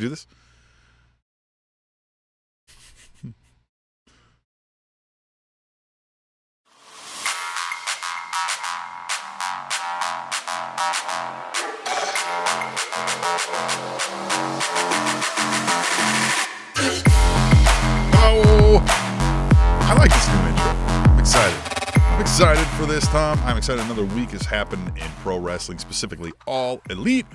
do this? Oh, I like this new intro. I'm excited. I'm excited for this, Tom. I'm excited another week has happened in pro wrestling, specifically All Elite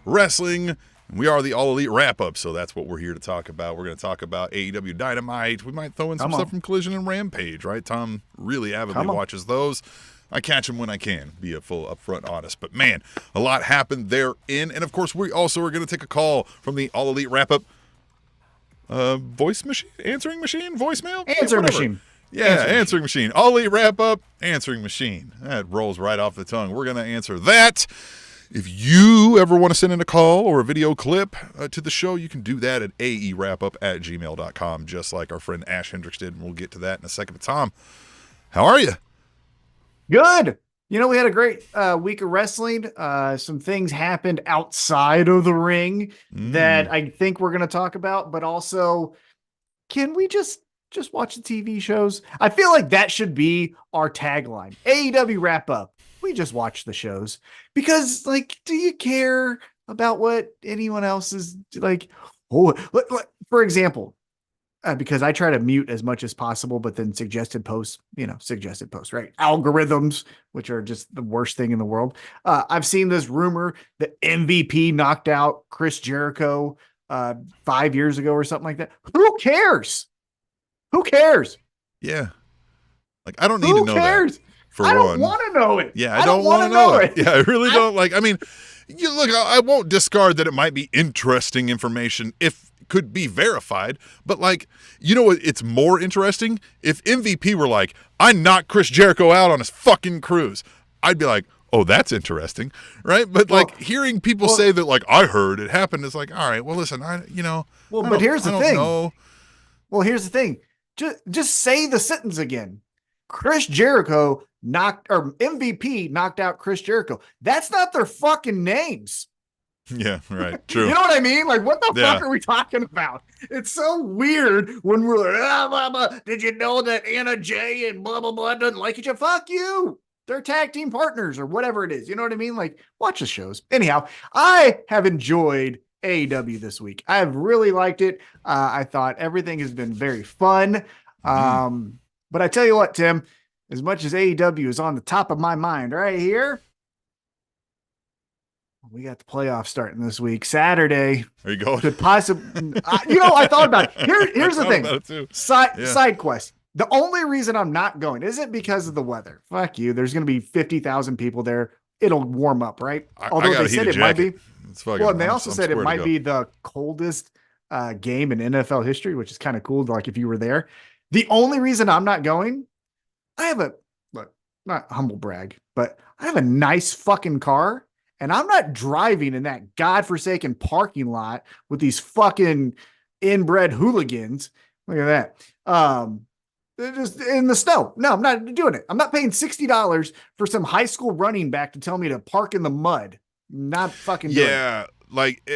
Wrestling. We are the All Elite Wrap-Up, so that's what we're here to talk about. We're going to talk about AEW Dynamite. We might throw in some stuff from Collision and Rampage, right? Tom really avidly watches those. I catch them when I can, be a full upfront honest. But, man, a lot happened therein. And, of course, we also are going to take a call from the All Elite Wrap-Up voice machine? Answering machine? Voicemail? Answering machine. Yeah, answering machine. All Elite Wrap-Up, answering machine. That rolls right off the tongue. We're going to answer that. If you ever want to send in a call or a video clip to the show, you can do that at aewrapup@gmail.com, just like our friend Ash Hendricks did, and we'll get to that in a second. But Tom, how are you? Good. You know, we had a great week of wrestling. Some things happened outside of the ring that I think we're going to talk about, but also, can we just watch the TV shows? I feel like that should be our tagline. AEW Wrap-Up. We just watch the shows because, like, do you care about what anyone else is like? Oh, for example, because I try to mute as much as possible, but then suggested posts, right? Algorithms, which are just the worst thing in the world. I've seen this rumor that MVP knocked out Chris Jericho 5 years ago or something like that. Who cares? Who cares? Yeah. Like, I don't need to know that. I don't want to know it. Yeah, I don't want to know it. Yeah, I really don't. Like, I mean, I won't discard that it might be interesting information if it could be verified, but, like, you know what? It's more interesting if MVP were like, I knocked Chris Jericho out on his fucking cruise. I'd be like, oh, that's interesting, right? But, hearing people say that, like, I heard it happened is like, all right, well, listen, but here's the thing. Well, here's the thing. Just say the sentence again. Chris Jericho MVP knocked out Chris Jericho. That's not their fucking names. Yeah, right. True. You know what I mean? Like, what the fuck are we talking about? It's so weird when we're like, blah, blah. Did you know that Anna Jay and blah, blah, blah doesn't like each other? Fuck you. They're tag team partners or whatever it is. You know what I mean? Like, watch the shows. Anyhow, I have enjoyed AEW this week. I've really liked it. I thought everything has been very fun. But I tell you what, Tim, as much as AEW is on the top of my mind right here, we got the playoffs starting this week. Saturday. Are you going? Could possibly, I thought about it. Here's the thing. Side quest. The only reason I'm not going isn't because of the weather. Fuck you. There's going to be 50,000 people there. It'll warm up, right? Although they said it might be. Well, and they also said it might be the coldest game in NFL history, which is kind of cool. Like, if you were there. The only reason I'm not going, I have not humble brag, but I have a nice fucking car, and I'm not driving in that godforsaken parking lot with these fucking inbred hooligans. Look at that. They're just in the snow. No, I'm not doing it. I'm not paying $60 for some high school running back to tell me to park in the mud. Not fucking doing it. Like,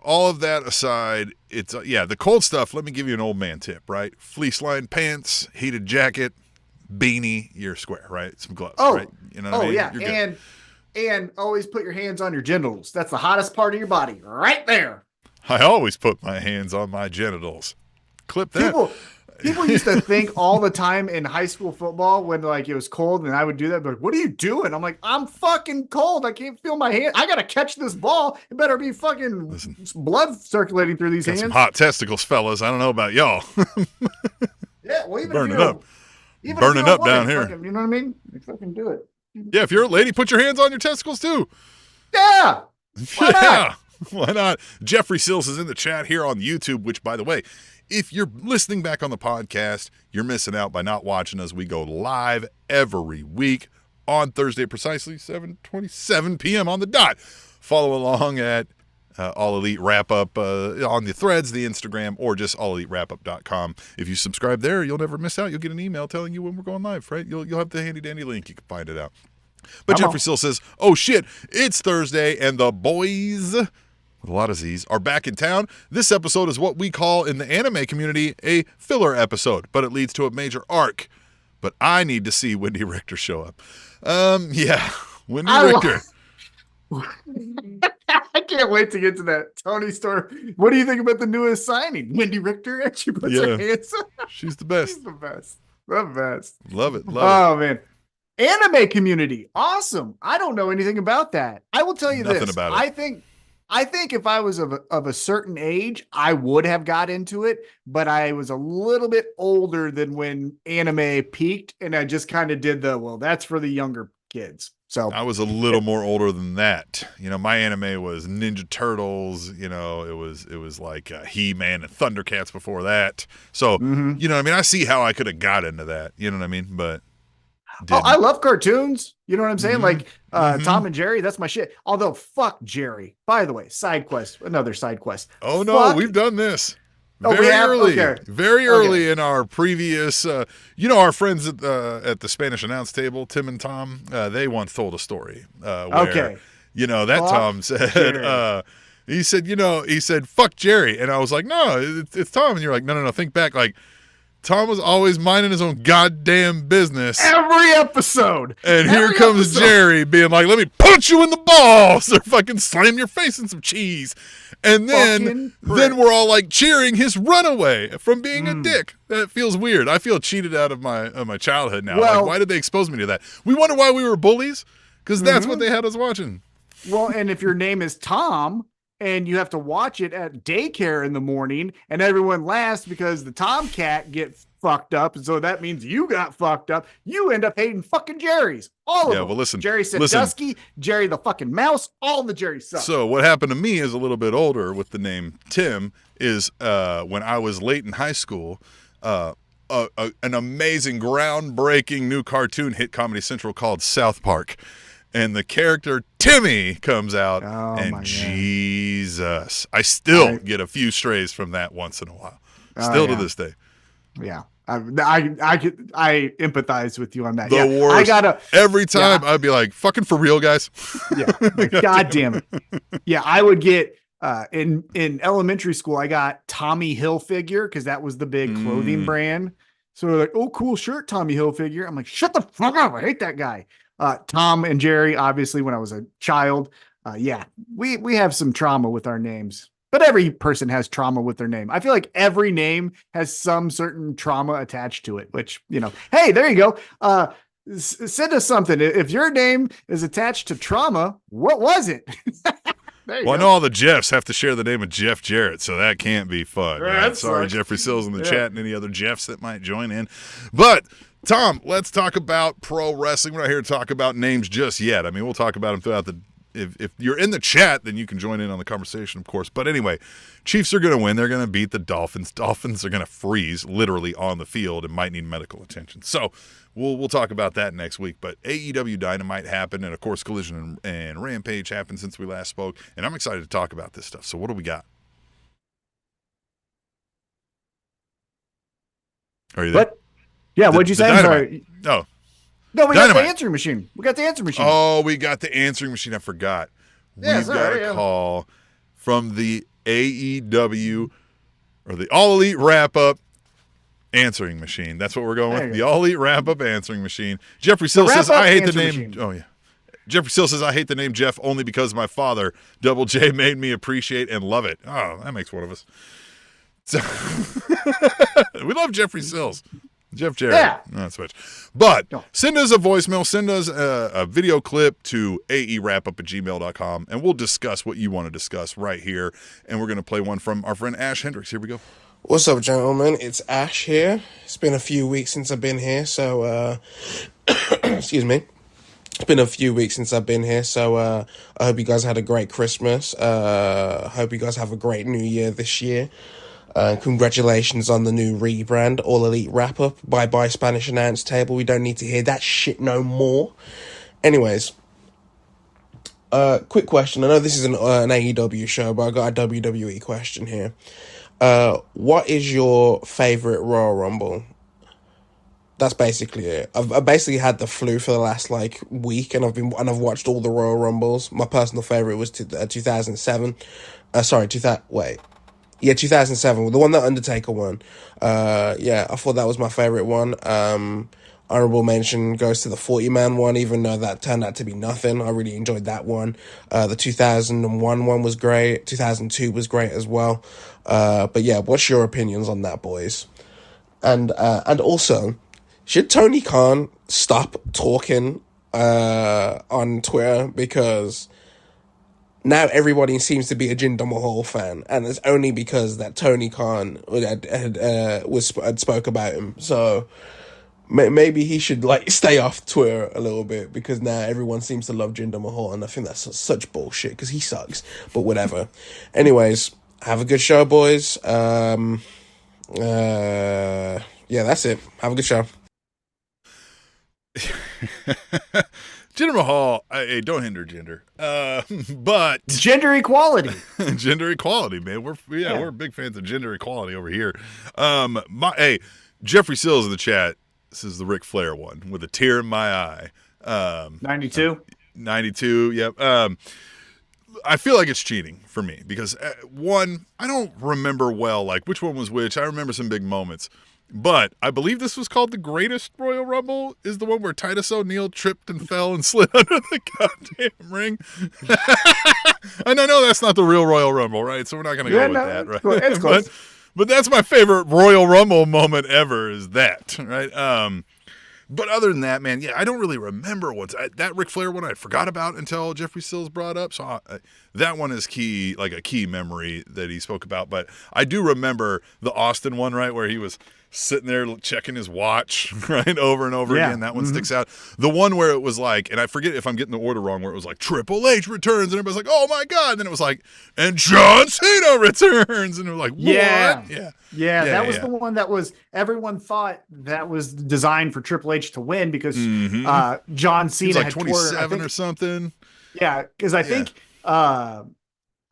all of that aside, it's, the cold stuff, let me give you an old man tip, right? Fleece lined pants, heated jacket, beanie, you're square, right? Some gloves, right? You know what I mean? Yeah. And always put your hands on your genitals. That's the hottest part of your body, right there. I always put my hands on my genitals. Clip that. People used to think all the time in high school football when, like, it was cold and I would do that. But like, what are you doing? I'm like, I'm fucking cold. I can't feel my hand. I got to catch this ball. It better be fucking blood circulating through these hands. Some hot testicles, fellas. I don't know about y'all. Yeah, well, even burning up. Burning up down here. Fucking, you know what I mean? Fucking do it. Yeah, if you're a lady, put your hands on your testicles too. Yeah. Why not? Why not? Jeffrey Sills is in the chat here on YouTube, which, by the way, if you're listening back on the podcast, you're missing out by not watching us. We go live every week on Thursday, precisely 7:27 p.m. on the dot. Follow along at All Elite Wrap-Up on the threads, the Instagram, or just allelitewrapup.com. If you subscribe there, you'll never miss out. You'll get an email telling you when we're going live, right? You'll have the handy-dandy link. You can find it out. But Jeffrey still says, oh, shit, it's Thursday, and the boys with a lot of Z's, are back in town. This episode is what we call in the anime community a filler episode, but it leads to a major arc. But I need to see Wendy Richter show up. Yeah, Wendy Richter. I can't wait to get to that Tony story. What do you think about the newest signing, Wendy Richter? And she puts her hands up. She's the best. She's the best. The best. Love it. Oh man, anime community, awesome. I don't know anything about that. I will tell you Nothing this. About it. I think if I was of a certain age, I would have got into it, but I was a little bit older than when anime peaked, and I just kind of did that's for the younger kids. So I was a little more older than that. My anime was Ninja Turtles. It was like He-Man and Thundercats before that. So, I see how I could have got into that. You know what I mean? But I love cartoons. You know what I'm saying? Like Tom and Jerry, that's my shit. Although, fuck Jerry. By the way, another side quest. Oh, no, we've done this. Very early in our previous, our friends at the Spanish announce table, Tim and Tom, they once told a story where, Tom said, he said, fuck Jerry. And I was like, no, it's Tom. And you're like, no, think back. Like, Tom was always minding his own goddamn business. Every episode. And here comes Jerry being like, let me punch you in the balls or fucking slam your face in some cheese. And then we're all like cheering his runaway from being a dick. That feels weird. I feel cheated out of my childhood now. Well, like, why did they expose me to that? We wonder why we were bullies? Because that's what they had us watching. Well, and if your name is Tom, and you have to watch it at daycare in the morning, and everyone laughs because the tomcat gets fucked up, and so that means you got fucked up. You end up hating fucking Jerry's. All of them. Well, listen. Jerry Sandusky, Jerry the fucking mouse, all the Jerry suck. So what happened to me is a little bit older with the name Tim is when I was late in high school, an amazing, groundbreaking new cartoon hit Comedy Central called South Park. And the character Timmy comes out, and Jesus, I still get a few strays from that once in a while, still to this day. Yeah, I empathize with you on that. The worst. Every time I'd be like, "Fucking for real, guys." Yeah, God damn it. Yeah, I would get in elementary school. I got Tommy Hilfiger because that was the big clothing brand. So they're like, "Oh, cool shirt, Tommy Hilfiger." I'm like, "Shut the fuck up! I hate that guy." Tom and Jerry, obviously, when I was a child, we have some trauma with our names, but every person has trauma with their name. I feel like every name has some certain trauma attached to it, which, hey, there you go. Send us something. If your name is attached to trauma, what was it? Well, I know all the Jeffs have to share the name of Jeff Jarrett, so that can't be fun. Right? Sorry, Jeffrey Sills in the chat and any other Jeffs that might join in. But Tom, let's talk about pro wrestling. We're not here to talk about names just yet. I mean, we'll talk about them throughout the... If you're in the chat, then you can join in on the conversation, of course. But anyway, Chiefs are going to win. They're going to beat the Dolphins. Dolphins are going to freeze literally on the field and might need medical attention. So we'll talk about that next week. But AEW Dynamite happened, and, of course, Collision and Rampage happened since we last spoke. And I'm excited to talk about this stuff. So what do we got? Are you there? What? Yeah, what'd you say? I'm sorry. Oh. No, we got the answering machine. We got the answering machine. Oh, we got the answering machine. I forgot. We've got a call from the AEW or the All Elite Wrap-Up answering machine. That's what we're going with. The All Elite Wrap-Up answering machine. Jeffrey Sill says, I hate the name. Machine. Oh, yeah. Jeffrey Sill says, I hate the name Jeff only because my father, Double J, made me appreciate and love it. Oh, that makes one of us. So we love Jeffrey Sills. Jeff Jarrett. Yeah. Not switch. But send us a voicemail. Send us a video clip to aewrapup@gmail.com, and we'll discuss what you want to discuss right here. And we're going to play one from our friend Ash Hendricks. Here we go. What's up, gentlemen? It's Ash here. It's been a few weeks since I've been here, so... excuse me. It's been a few weeks since I've been here, so I hope you guys had a great Christmas. I hope you guys have a great New Year this year. Congratulations on the new rebrand, All Elite Wrap-Up. Bye-bye Spanish announce table. We don't need to hear that shit no more. Anyways, quick question. I know this is an AEW show, but I got a WWE question here. What is your favorite Royal Rumble? That's basically it. I've basically had the flu for the last like week, and I've watched all the Royal Rumbles. My personal favorite was 2007. Sorry, 2007, the one that Undertaker won. Yeah, I thought that was my favorite one. Honorable mention goes to the 40-man one, even though that turned out to be nothing. I really enjoyed that one. The 2001 one was great. 2002 was great as well. But yeah, what's your opinions on that, boys? And also, should Tony Khan stop talking on Twitter, because now everybody seems to be a Jinder Mahal fan, and it's only because that Tony Khan had spoke about him. So maybe he should like stay off Twitter a little bit, because now everyone seems to love Jinder Mahal, and I think that's such bullshit because he sucks. But whatever. Anyways, have a good show, boys. Yeah, that's it. Have a good show. Jinder Mahal, hey, don't hinder gender. But gender equality. Gender equality, man. We're big fans of gender equality over here. Hey, Jeffrey Sills in the chat. This is the Ric Flair one with a tear in my eye. 92. 92. Yep. I feel like it's cheating for me because one, I don't remember well, like which one was which. I remember some big moments. But I believe this was called the Greatest Royal Rumble, is the one where Titus O'Neil tripped and fell and slid under the goddamn ring. And I know that's not the real Royal Rumble, right? So we're not going to go with that, right? It's close. But that's my favorite Royal Rumble moment ever, is that, right? But other than that, man, yeah, I don't really remember that Ric Flair one I forgot about until Jeffrey Sills brought up. So that one is key, like a key memory that he spoke about. But I do remember the Austin one, right, where he was sitting there checking his watch, right, over and over again. That one sticks out. The one where it was like, and I forget if I'm getting the order wrong, where it was like Triple H returns, and everybody's like, oh my God. And then it was like, and John Cena returns. And it was like, what? Yeah, that was the one that was, everyone thought that was designed for Triple H to win because John Cena like had 27 or something. Yeah, because I think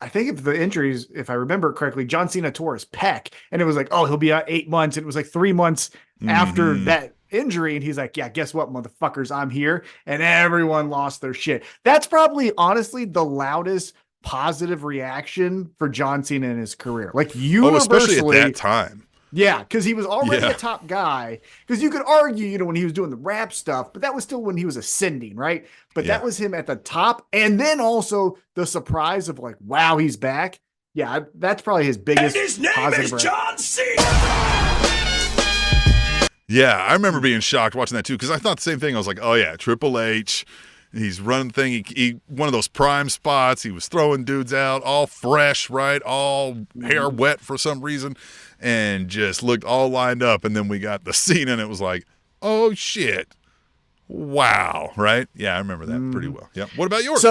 if the injuries, if I remember correctly, John Cena tore his pec, and it was like, oh, he'll be out 8 months. It was like 3 months after that injury, and he's like, yeah, guess what, motherfuckers, I'm here, and everyone lost their shit. That's probably, honestly, the loudest positive reaction for John Cena in his career. Like, universally, especially at that time. Yeah, because he was already a top guy. Because you could argue, when he was doing the rap stuff, but that was still when he was ascending, right? But that was him at the top. And then also the surprise of like, wow, he's back. Yeah, that's probably his biggest. And his name is John Cena. Yeah, I remember being shocked watching that too, because I thought the same thing. I was like, oh yeah, Triple H. He's running thing. He one of those prime spots. He was throwing dudes out, all fresh, right? All hair wet for some reason, and just looked all lined up. And then we got the scene, and it was like, oh shit, wow, right? Yeah, I remember that pretty well. Yeah. What about yours?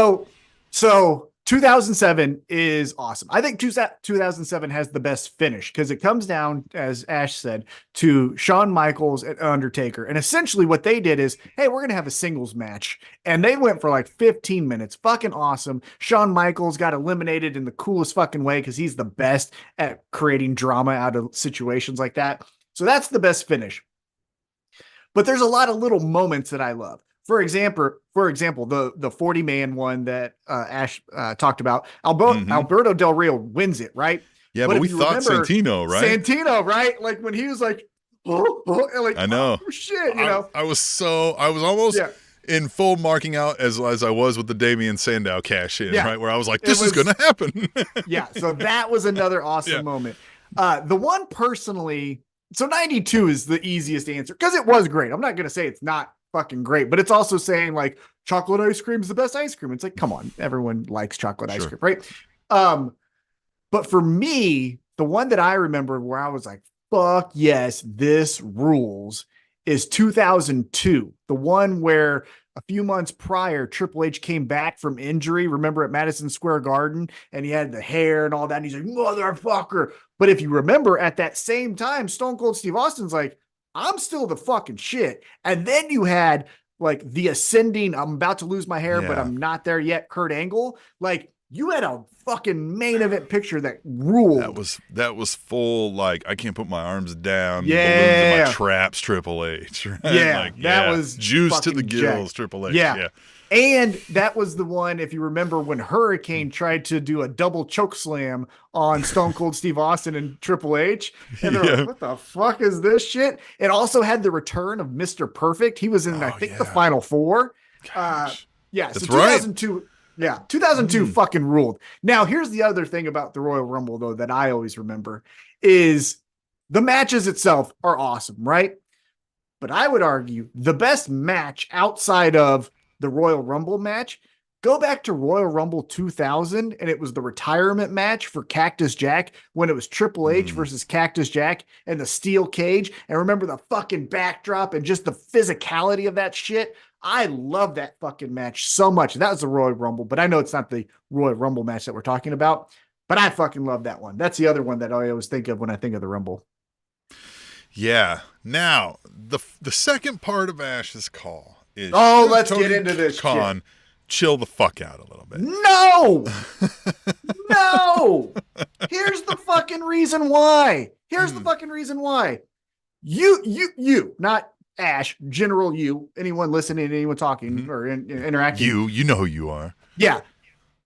So 2007 is awesome. I think 2007 has the best finish because it comes down, as Ash said, to Shawn Michaels and Undertaker. And essentially what they did is, hey, we're going to have a singles match. And they went for like 15 minutes. Fucking awesome. Shawn Michaels got eliminated in the coolest fucking way because he's the best at creating drama out of situations like that. So that's the best finish. But there's a lot of little moments that I love. For example, the 40-man one that Ash talked about, Alberto Del Rio wins it, right? Yeah, but we thought Santino, right? Santino, right? Like when he was like, like I know, oh, shit, I was almost in full marking out as I was with the Damian Sandow cash in, right? Where I was like, this is going to happen. Yeah, so that was another awesome moment. The one personally, so 92 is the easiest answer because it was great. I'm not going to say it's not fucking great, but it's also saying like chocolate ice cream is the best ice cream. It's like, come on, everyone likes chocolate ice cream, right? But for me, the one that I remember where I was like, fuck yes, this rules, is 2002. The one where a few months prior, Triple H came back from injury. Remember at Madison Square Garden, and he had the hair and all that. And he's like, motherfucker. But if you remember, at that same time, Stone Cold Steve Austin's like, I'm still the fucking shit. And then you had like the ascending, I'm about to lose my hair, but I'm not there yet, Kurt Angle. Like you had a fucking main event picture that ruled. That was full, like, I can't put my arms down, balloons Yeah. in my traps, Triple H, right? Yeah, Like, that was juice to fucking the gills, jacked. Triple H. Yeah. Yeah. And that was the one, if you remember, when Hurricane tried to do a double choke slam on Stone Cold Steve Austin and Triple H. And they're like, what the fuck is this shit? It also had the return of Mr. Perfect. He was in, I think, the Final Four. Yeah, that's so 2002. Right. Yeah, 2002 fucking ruled. Now, here's the other thing about the Royal Rumble, though, that I always remember is the matches itself are awesome, right? But I would argue the best match outside of the Royal Rumble match, go back to Royal Rumble 2000, and it was the retirement match for Cactus Jack when it was Triple H versus Cactus Jack and the steel cage. And remember the fucking backdrop and just the physicality of that shit. I love that fucking match so much. That was the Royal Rumble, but I know it's not the Royal Rumble match that we're talking about, but I fucking love that one. That's the other one that I always think of when I think of the Rumble. Yeah. Now, the second part of Ash's call is let's get into this Khan shit. Chill the fuck out a little bit. No! No! Here's the fucking reason why. Here's the fucking reason why. You, not Ash, general you, anyone listening, anyone talking or interacting. You know who you are. Yeah.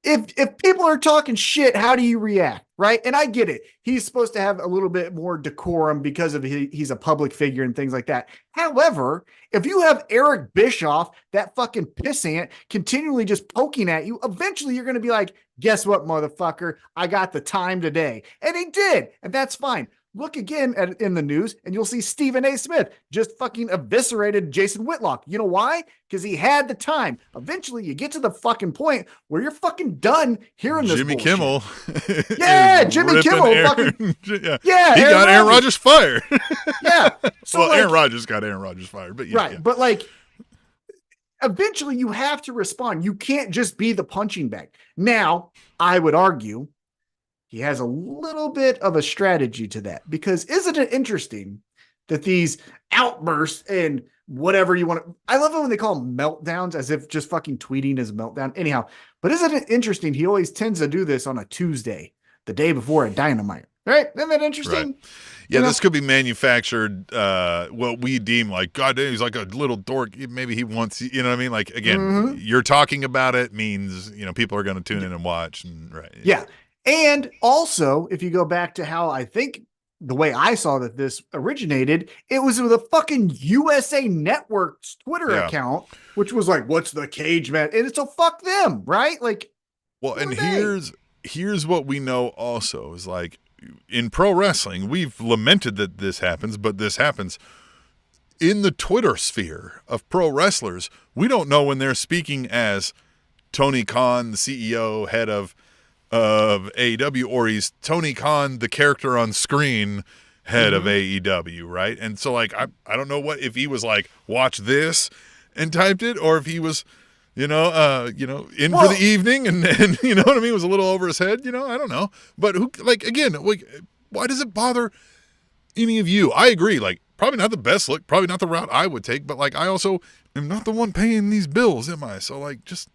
If people are talking shit, how do you react? Right. And I get it. He's supposed to have a little bit more decorum because of he's a public figure and things like that. However, if you have Eric Bischoff, that fucking pissant, continually just poking at you, eventually you're going to be like, guess what, motherfucker? I got the time today. And he did. And that's fine. Look again in the news and you'll see Stephen A. Smith just fucking eviscerated Jason Whitlock. You know why? Because he had the time. Eventually you get to the fucking point where you're fucking done hearing this Jimmy bullshit. Kimmel. Yeah, Jimmy Kimmel. Yeah, he got Aaron Rodgers fired. Yeah. So well, Aaron Rodgers got Aaron Rodgers fired. But right. But like, eventually you have to respond. You can't just be the punching bag. Now, I would argue he has a little bit of a strategy to that, because isn't it interesting that these outbursts and whatever you want to, I love it when they call them meltdowns, as if just fucking tweeting is a meltdown. Anyhow, but isn't it interesting? He always tends to do this on a Tuesday, the day before a Dynamite, right? Isn't that interesting? Right. Yeah, this could be manufactured, what we deem like, God damn, he's like a little dork. Maybe he wants, you know what I mean? Like, again, you're talking about it means, people are going to tune in and watch. And right. Yeah. And also, if you go back to how I think the way I saw that this originated, it was with a fucking USA Network's Twitter account, which was like, what's the cage match? And so fuck them, right? Like, well, and here's what we know also is like in pro wrestling, we've lamented that this happens, but this happens in the Twitter sphere of pro wrestlers. We don't know when they're speaking as Tony Khan, the CEO, head of AEW, or he's Tony Khan, the character on screen, head of AEW, right? And so, like, I don't know if he was like, watch this and typed it, or if he was, in for the evening and you know what I mean, was a little over his head, I don't know. But why does it bother any of you? I agree, like, probably not the best look, probably not the route I would take, but like, I also am not the one paying these bills, am I? So like, just.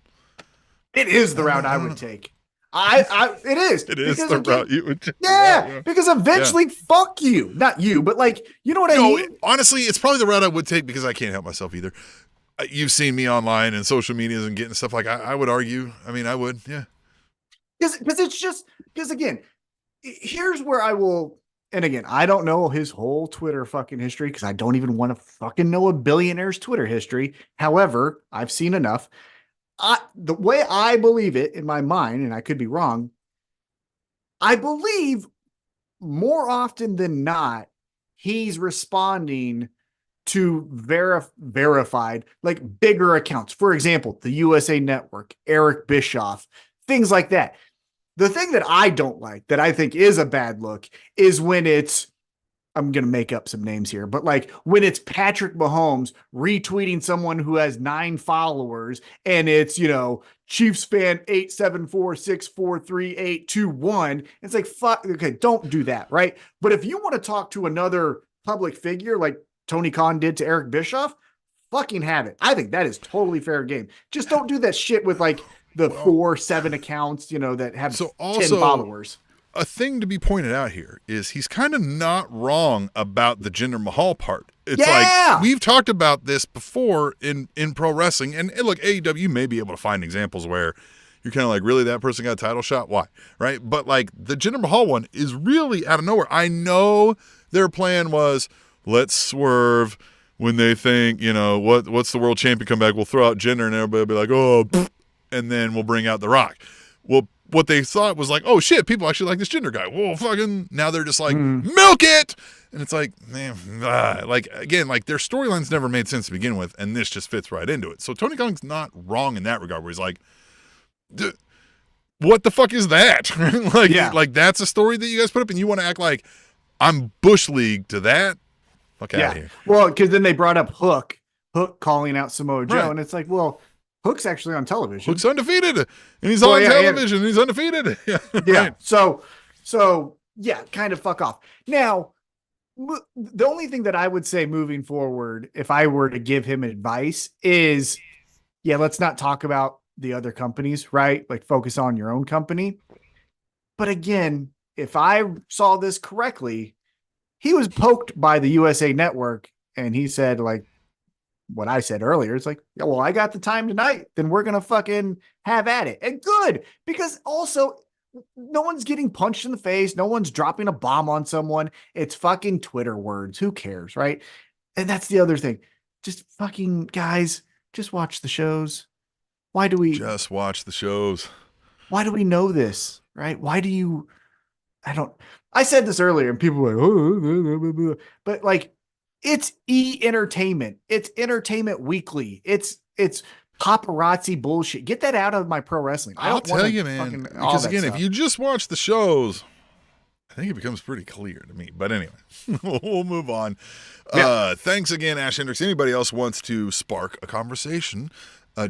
It is the route I would take. It is. It is the route you would take. Yeah, because eventually, fuck you. Not you, but like, you know what I mean? Honestly, it's probably the route I would take because I can't help myself either. You've seen me online and social medias and getting stuff like I would argue. I mean, I would, yeah. Because again, here's where I will, and again, I don't know his whole Twitter fucking history because I don't even want to fucking know a billionaire's Twitter history. However, I've seen enough. The way I believe it in my mind, and I could be wrong, I believe more often than not, he's responding to verified, like bigger accounts. For example, the USA Network, Eric Bischoff, things like that. The thing that I don't like, that I think is a bad look, is when it's, I'm going to make up some names here, but like when it's Patrick Mahomes retweeting someone who has 9 followers and it's, Chiefs fan 874-643-821. It's like, fuck, okay, don't do that. Right. But if you want to talk to another public figure, like Tony Khan did to Eric Bischoff, fucking have it. I think that is totally fair game. Just don't do that shit with like the 4-7 accounts, that have So 10 followers. A thing to be pointed out here is he's kind of not wrong about the Jinder Mahal part. It's like we've talked about this before in pro wrestling, and look, AEW may be able to find examples where you're kind of like, really, that person got a title shot? Why? Right? But like the Jinder Mahal one is really out of nowhere. I know their plan was, let's swerve when they think, what's the world champion come back? We'll throw out Jinder and everybody will be like, oh, pfft, and then we'll bring out The Rock. Well, what they thought was like, oh shit, people actually like this Jinder guy. Whoa, fucking, now they're just like, milk it! And it's like, man, again, their storylines never made sense to begin with, and this just fits right into it. So Tony Khan's not wrong in that regard, where he's like, what the fuck is that? Like that's a story that you guys put up, and you want to act like I'm Bush League to that? Fuck out of here. Well, because then they brought up Hook calling out Samoa Joe, and it's like, well, Hook's actually on television. Hook's undefeated, and he's on television, and he's undefeated. Right. So yeah, kind of fuck off. Now, the only thing that I would say moving forward, if I were to give him advice, is, let's not talk about the other companies, right? Like, focus on your own company. But again, if I saw this correctly, he was poked by the USA Network, and he said, like, what I said earlier, it's like, well, I got the time tonight, then we're going to fucking have at it. And good, because also no one's getting punched in the face. No one's dropping a bomb on someone. It's fucking Twitter words. Who cares? Right. And that's the other thing. Just fucking guys, just watch the shows. Why do we just watch the shows? Why do we know this? Right. I said this earlier and people were like, oh, blah, blah, blah. But like, it's entertainment. It's Entertainment Weekly. It's paparazzi bullshit. Get that out of my pro wrestling. I'll tell you, man. Because again, if you just watch the shows, I think it becomes pretty clear to me. But anyway, we'll move on. Yeah. Thanks again, Ash Hendricks. Anybody else wants to spark a conversation,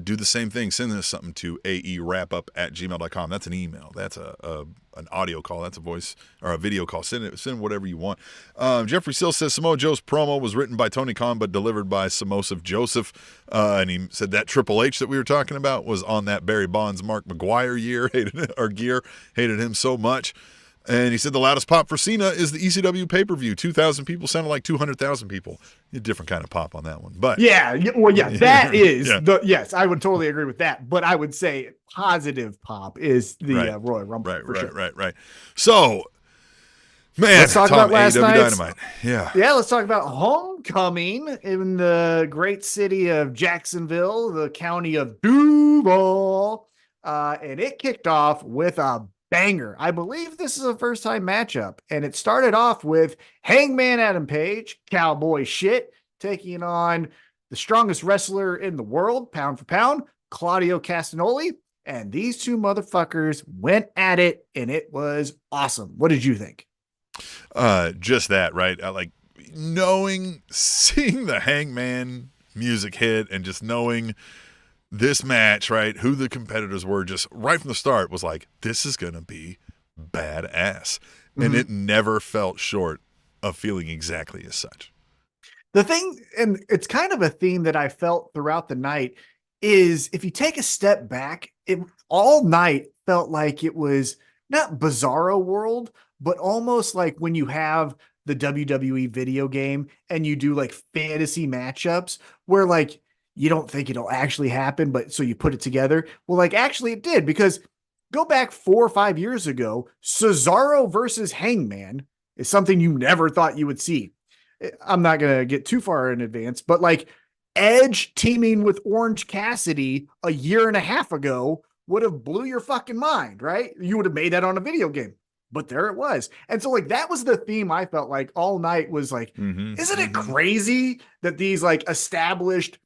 do the same thing. Send us something to aewrapup@gmail.com. That's an email. That's an audio call. That's a voice or a video call. Send whatever you want. Jeffrey Sill says Samoa Joe's promo was written by Tony Khan but delivered by Samosif Joseph. And he said that Triple H that we were talking about was on that Barry Bonds, Mark McGuire gear. Hated him so much. And he said the loudest pop for Cena is the ECW pay-per-view. 2,000 people sounded like 200,000 people. A different kind of pop on that one. But that is yes, I would totally agree with that. But I would say positive pop is the Royal Rumble. Right. So, man, let's talk about last night's Dynamite. Yeah, let's talk about Homecoming in the great city of Jacksonville, the county of Duval. And it kicked off with a banger. I believe this is a first time matchup, and it started off with Hangman Adam Page, cowboy shit, taking on the strongest wrestler in the world, pound for pound, Claudio Castagnoli, and these two motherfuckers went at it, and it was awesome. What did you think? Just that, right? Seeing the Hangman music hit, and just knowing this match, right, who the competitors were, just right from the start was like, this is going to be badass. And it never felt short of feeling exactly as such. The thing, and it's kind of a theme that I felt throughout the night, is if you take a step back, it all night felt like it was not Bizarro World, but almost like when you have the WWE video game and you do like fantasy matchups where like, you don't think it'll actually happen, but so you put it together. Well, like actually it did, because go back 4 or 5 years ago, Cesaro versus Hangman is something you never thought you would see. I'm not going to get too far in advance, but like Edge teaming with Orange Cassidy a year and a half ago would have blew your fucking mind, right? You would have made that on a video game, but there it was. And so like, that was the theme I felt like all night was like, isn't it crazy that these like established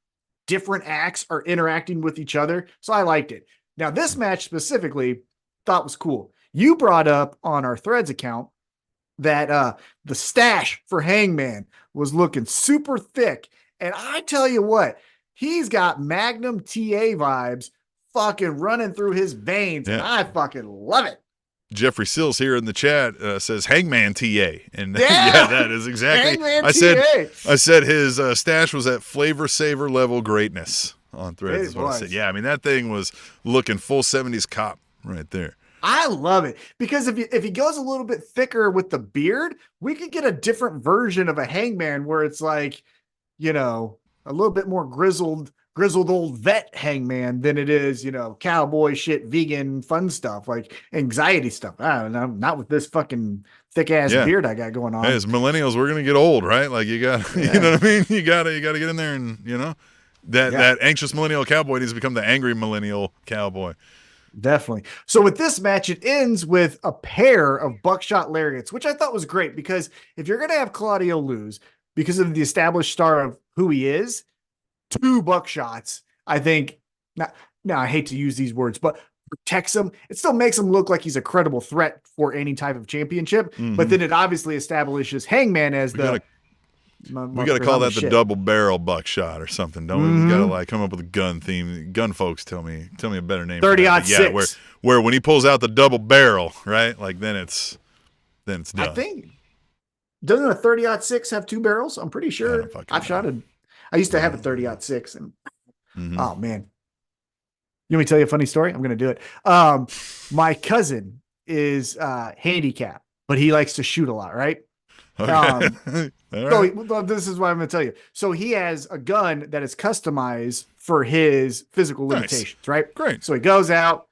different acts are interacting with each other? So I liked it. Now, this match specifically thought was cool. You brought up on our Threads account that the stash for Hangman was looking super thick. And I tell you what, he's got Magnum TA vibes fucking running through his veins. And I fucking love it. Jeffrey Sills here in the chat says Hangman TA, and that is exactly. Hangman I said his stash was at flavor saver level greatness. on Threads. It Is what I said. was. Yeah, I mean that thing was looking full 70s cop right there. I love it because if he goes a little bit thicker with the beard, we could get a different version of a Hangman where it's like, you know, a little bit more grizzled old vet Hangman than it is, you know, cowboy shit, vegan, fun stuff like anxiety stuff. I don't know, not with this fucking thick ass beard I got going on. Hey, as millennials, we're gonna get old, right? Like you got, you know what I mean? You gotta get in there and that anxious millennial cowboy needs to become the angry millennial cowboy. Definitely. So with this match, it ends with a pair of buckshot lariats, which I thought was great because if you're going to have Claudio lose because of the established star of who he is, 2 buckshots, I think, now I hate to use these words, but protects him. It still makes him look like he's a credible threat for any type of championship, but then it obviously establishes Hangman as we got to call that the double barrel buckshot or something, don't we? We got to like come up with a gun theme. Gun folks, tell me a better name. 30-06. Yeah, where when he pulls out the double barrel, right? Like then it's done. I think doesn't a 30-06 have 2 barrels? I'm pretty sure. I used to have a 30-06 and oh man. You want me to tell you a funny story? I'm going to do it. My cousin is handicapped, but he likes to shoot a lot, right? Okay. So this is what I'm going to tell you. So he has a gun that is customized for his physical limitations, right? Great. So he goes out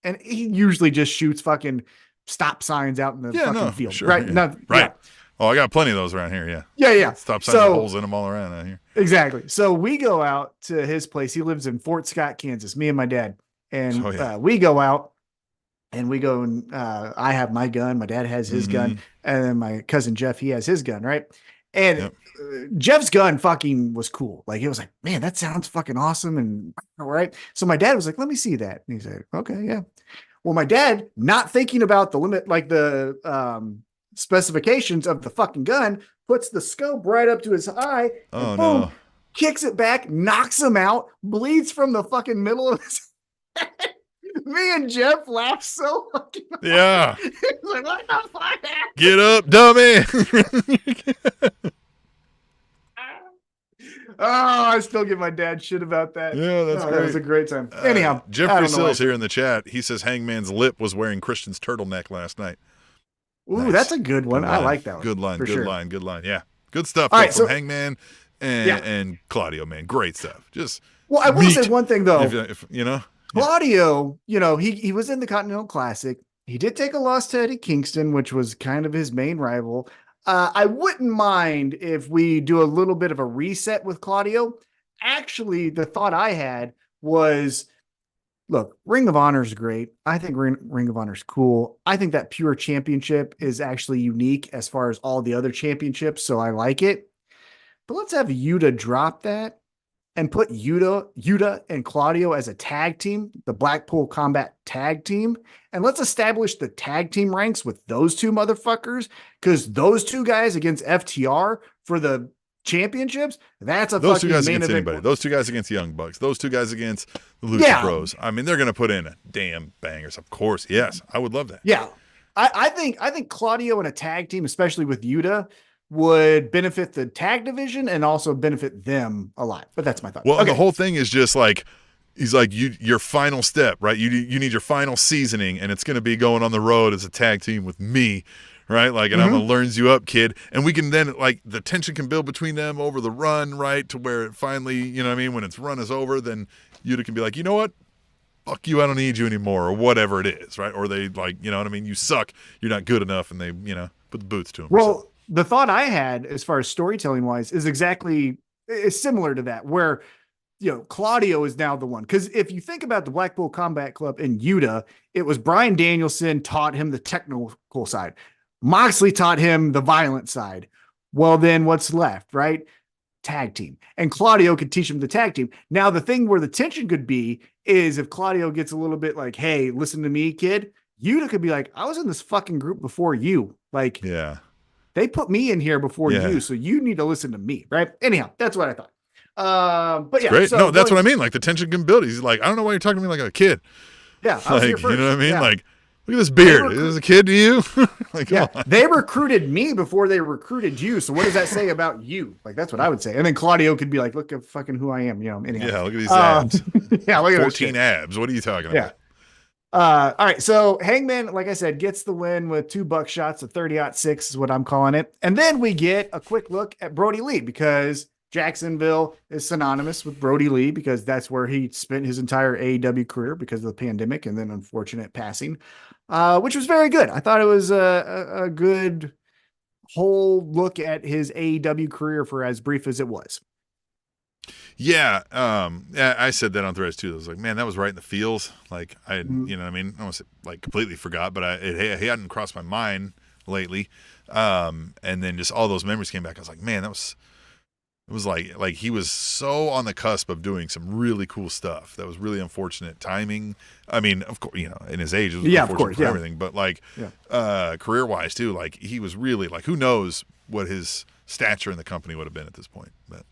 and he usually just shoots fucking stop signs out in the fucking field, sure, right? Yeah. Right. Oh, I got plenty of those around here. Yeah. Yeah. Stop signs with holes in them all around out here. Exactly. So we go out to his place. He lives in Fort Scott, Kansas, me and my dad. And we go out and we go and I have my gun. My dad has his gun. And then my cousin Jeff, he has his gun, right? And Jeff's gun fucking was cool. Like, it was like, man, that sounds fucking awesome. And all right. So my dad was like, let me see that. And he said, okay, yeah. Well, my dad, not thinking about the limit, like the specifications of the fucking gun, puts the scope right up to his eye. And boom, kicks it back, knocks him out, bleeds from the fucking middle of his head. Me and Jeff laughed so fucking hard. Yeah. He's like, what the fuck? Get up, dummy. Oh, I still give my dad shit about that. Yeah, that's great. That was a great time. Anyhow, Jeffrey Sills here in the chat. He says Hangman's lip was wearing Christian's turtleneck last night. Ooh, nice. That's a good one. I like that one. Good line. Good line. Yeah. Good stuff from Hangman and Claudio, man. Great stuff. I will say one thing though. If Claudio, he was in the Continental Classic. He did take a loss to Eddie Kingston, which was kind of his main rival. I wouldn't mind if we do a little bit of a reset with Claudio. Actually, the thought I had was, look, Ring of Honor is great. I think Ring of Honor is cool. I think that Pure Championship is actually unique as far as all the other championships, so I like it. But let's have Yuta drop that and put Yuta and Claudio as a tag team, the Blackpool Combat Tag Team. And let's establish the tag team ranks with those 2 motherfuckers, because those 2 guys against FTR for the championships, that's those 2 guys against anybody. Those 2 guys against Young Bucks. Those 2 guys against the Lucha Bros. I mean, they're going to put in a damn bangers. Of course. Yes. I would love that. Yeah. I think Claudio in a tag team, especially with Yuta, would benefit the tag division and also benefit them a lot. But that's my thought. Well, the whole thing is just like, he's like, your final step, right? You need your final seasoning, and it's going to be going on the road as a tag team with me, right? Like, and I'm going to learn you up, kid. And we can then, like, the tension can build between them over the run, right? To where it finally, you know what I mean? When its run is over, then Yuta can be like, you know what? Fuck you, I don't need you anymore, or whatever it is, right? Or they, like, you know what I mean? You suck. You're not good enough, and they, put the boots to him. Well, the thought I had as far as storytelling wise is similar to that, where, Claudio is now the one. Because if you think about the Blackpool Combat Club and Yuta, it was Bryan Danielson taught him the technical side. Moxley taught him the violent side. Well, then what's left, right? Tag team. And Claudio could teach him the tag team. Now, the thing where the tension could be is if Claudio gets a little bit like, hey, listen to me, kid. Yuta could be like, I was in this fucking group before you. Like, yeah. They put me in here before you, so you need to listen to me, right? Anyhow, that's what I thought. But yeah, great. So that's what I mean. Like, the tension can build. He's like, I don't know why you're talking to me like a kid. Yeah, I was here first. You know what I mean? Yeah. Like, Look at this beard. Is this a kid to you? Like, yeah, they recruited me before they recruited you. So what does that say about you? Like, that's what I would say. And then Claudio could be like, look at fucking who I am. You know, anyhow. Yeah, look at these abs. Yeah, look at 14 abs. What are you talking about? All right. So Hangman, like I said, gets the win with 2 buckshots. A 30-06 is what I'm calling it. And then we get a quick look at Brody Lee, because Jacksonville is synonymous with Brody Lee, because that's where he spent his entire AEW career because of the pandemic and then unfortunate passing, which was very good. I thought it was a good whole look at his AEW career for as brief as it was. Yeah, I said that on Threads too. I was like, man, that was right in the feels. Like I, you know what I mean? I almost like completely forgot, but it hadn't crossed my mind lately. And then just all those memories came back. I was like, man, it was like he was so on the cusp of doing some really cool stuff. That was really unfortunate timing. I mean, of course, you know, in his age, it was unfortunate for everything, but like, career wise too, like he was really like, who knows what his stature in the company would have been at this point. But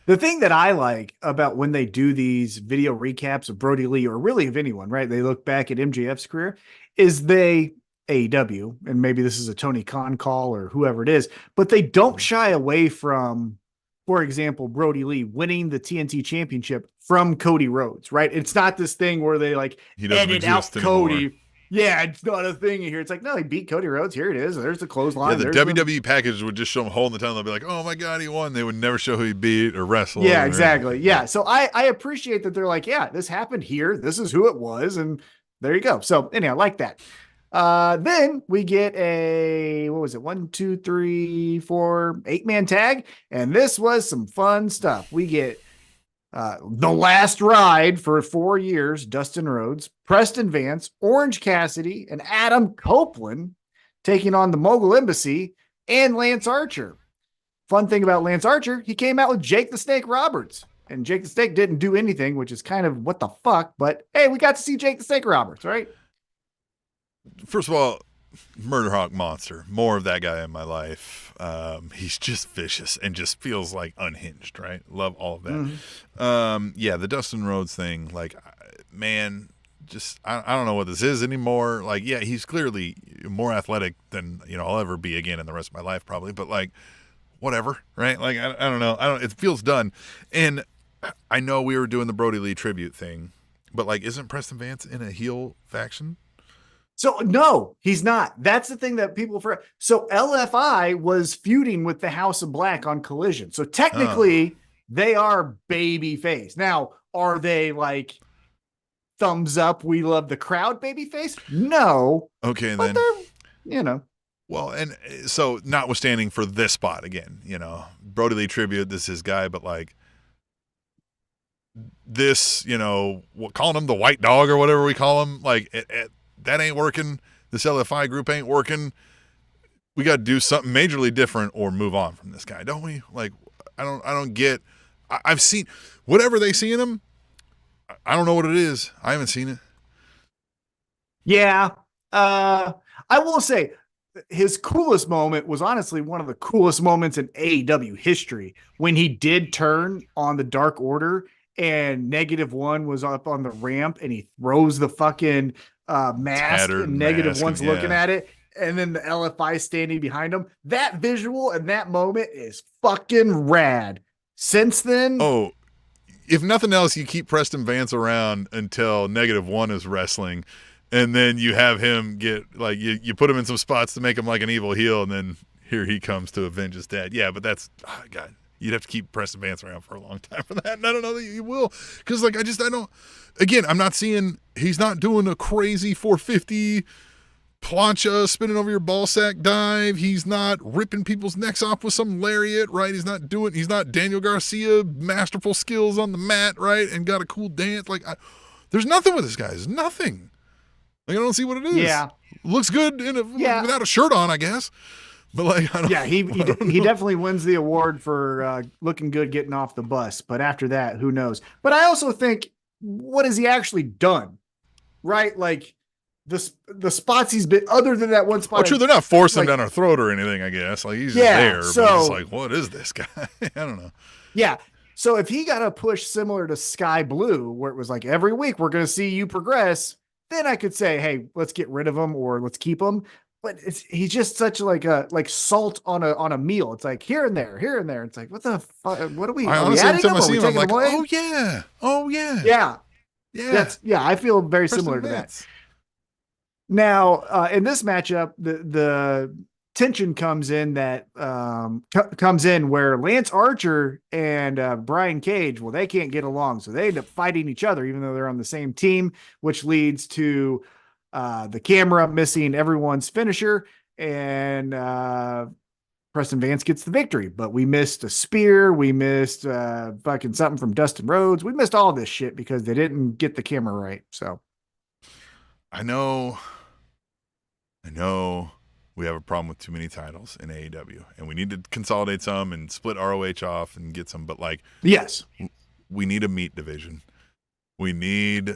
the thing that I like about when they do these video recaps of Brody Lee, or really of anyone, right? They look back at MJF's career, is AEW, and maybe this is a Tony Khan call or whoever it is, but they don't shy away from, for example, Brody Lee winning the TNT championship from Cody Rhodes, right? It's not this thing where they like edit out Cody. Anymore. Yeah, it's not a thing here. It's like, no, he beat Cody Rhodes. Here it is. There's the clothesline. Yeah, the WWE package would just show him holding the title. They'll be like, oh my God, he won. They would never show who he beat or wrestled. Yeah, exactly. Yeah. So I appreciate that they're like, yeah, this happened here. This is who it was. And there you go. So anyhow, I like that. Then we get a, what was it? 1, 2, 3, 4, 8-man tag. And this was some fun stuff. We get the last ride for 4 years, Dustin Rhodes, Preston Vance, Orange Cassidy, and Adam Copeland taking on the Mogul Embassy and Lance Archer. Fun thing about Lance Archer, he came out with Jake the Snake Roberts. And Jake the Snake didn't do anything, which is kind of what the fuck. But hey, we got to see Jake the Snake Roberts, right? First of all, Murder Hawk Monster. More of that guy in my life. He's just vicious and just feels like unhinged, right? Love all of that. Mm-hmm. Yeah, the Dustin Rhodes thing, like, man, just I don't know what this is anymore. Like, yeah, he's clearly more athletic than, you know, I'll ever be again in the rest of my life probably, but like, whatever, right? Like, I don't know. It feels done. And I know we were doing the Brody Lee tribute thing, but like, isn't Preston Vance in a heel faction? So no, he's not. That's the thing that people forget. So LFI was feuding with the House of Black on Collision. So technically they are baby face. Now, are they like thumbs up, we love the crowd baby face? No. Okay, and then you know. Well, and so notwithstanding for this spot again, you know, Brody Lee tribute, this is his guy, but like this, you know, calling him the white dog or whatever we call him, like that ain't working. This LFI group ain't working. We got to do something majorly different or move on from this guy, don't we? Like, I don't get. I've seen whatever they see in him. I don't know what it is. I haven't seen it. Yeah, I will say his coolest moment was honestly one of the coolest moments in AEW history when he did turn on the Dark Order and -1 was up on the ramp and he throws the fucking mask and -1's looking at it, and then the LFI standing behind him. That visual and that moment is fucking rad. Since then, if nothing else, you keep Preston Vance around until -1 is wrestling, and then you have him get like you put him in some spots to make him like an evil heel, and then here he comes to avenge his dad. Yeah, but that's God. You'd have to keep Preston Vance around for a long time for that. And I don't know that you will. Because, like, I don't. Again, I'm not seeing. He's not doing a crazy 450 plancha spinning over your ball sack dive. He's not ripping people's necks off with some lariat, right? He's not Daniel Garcia, masterful skills on the mat, right? And got a cool dance. Like, there's nothing with this guy. There's nothing. Like, I don't see what it is. Yeah. Looks good without a shirt on, I guess. But like, I don't, he definitely wins the award for looking good getting off the bus. But after that, who knows? But I also think, what has he actually done? Right? Like the spots he's been, other than that one spot. Well, true, they're not forcing him down our throat or anything, I guess. Like he's just there. So, but it's like, what is this guy? I don't know. Yeah. So if he got a push similar to Sky Blue, where it was like every week we're going to see you progress, then I could say, hey, let's get rid of him or let's keep him. But he's just such like salt on a meal. It's like here and there, here and there. It's like, what the fuck? What are we? I are honestly, we every adding time him? I Are see we him, I'm taking like, him away? oh yeah. Yeah. I feel very similar to that. Now, in this matchup, the tension comes in where Lance Archer and Brian Cage, well, they can't get along, so they end up fighting each other, even though they're on the same team, which leads to the camera missing everyone's finisher, and Preston Vance gets the victory. But we missed a spear, we missed fucking something from Dustin Rhodes, we missed all this shit because they didn't get the camera right. So I know we have a problem with too many titles in AEW, and we need to consolidate some and split ROH off and get some, but yes, we need a meat division. We need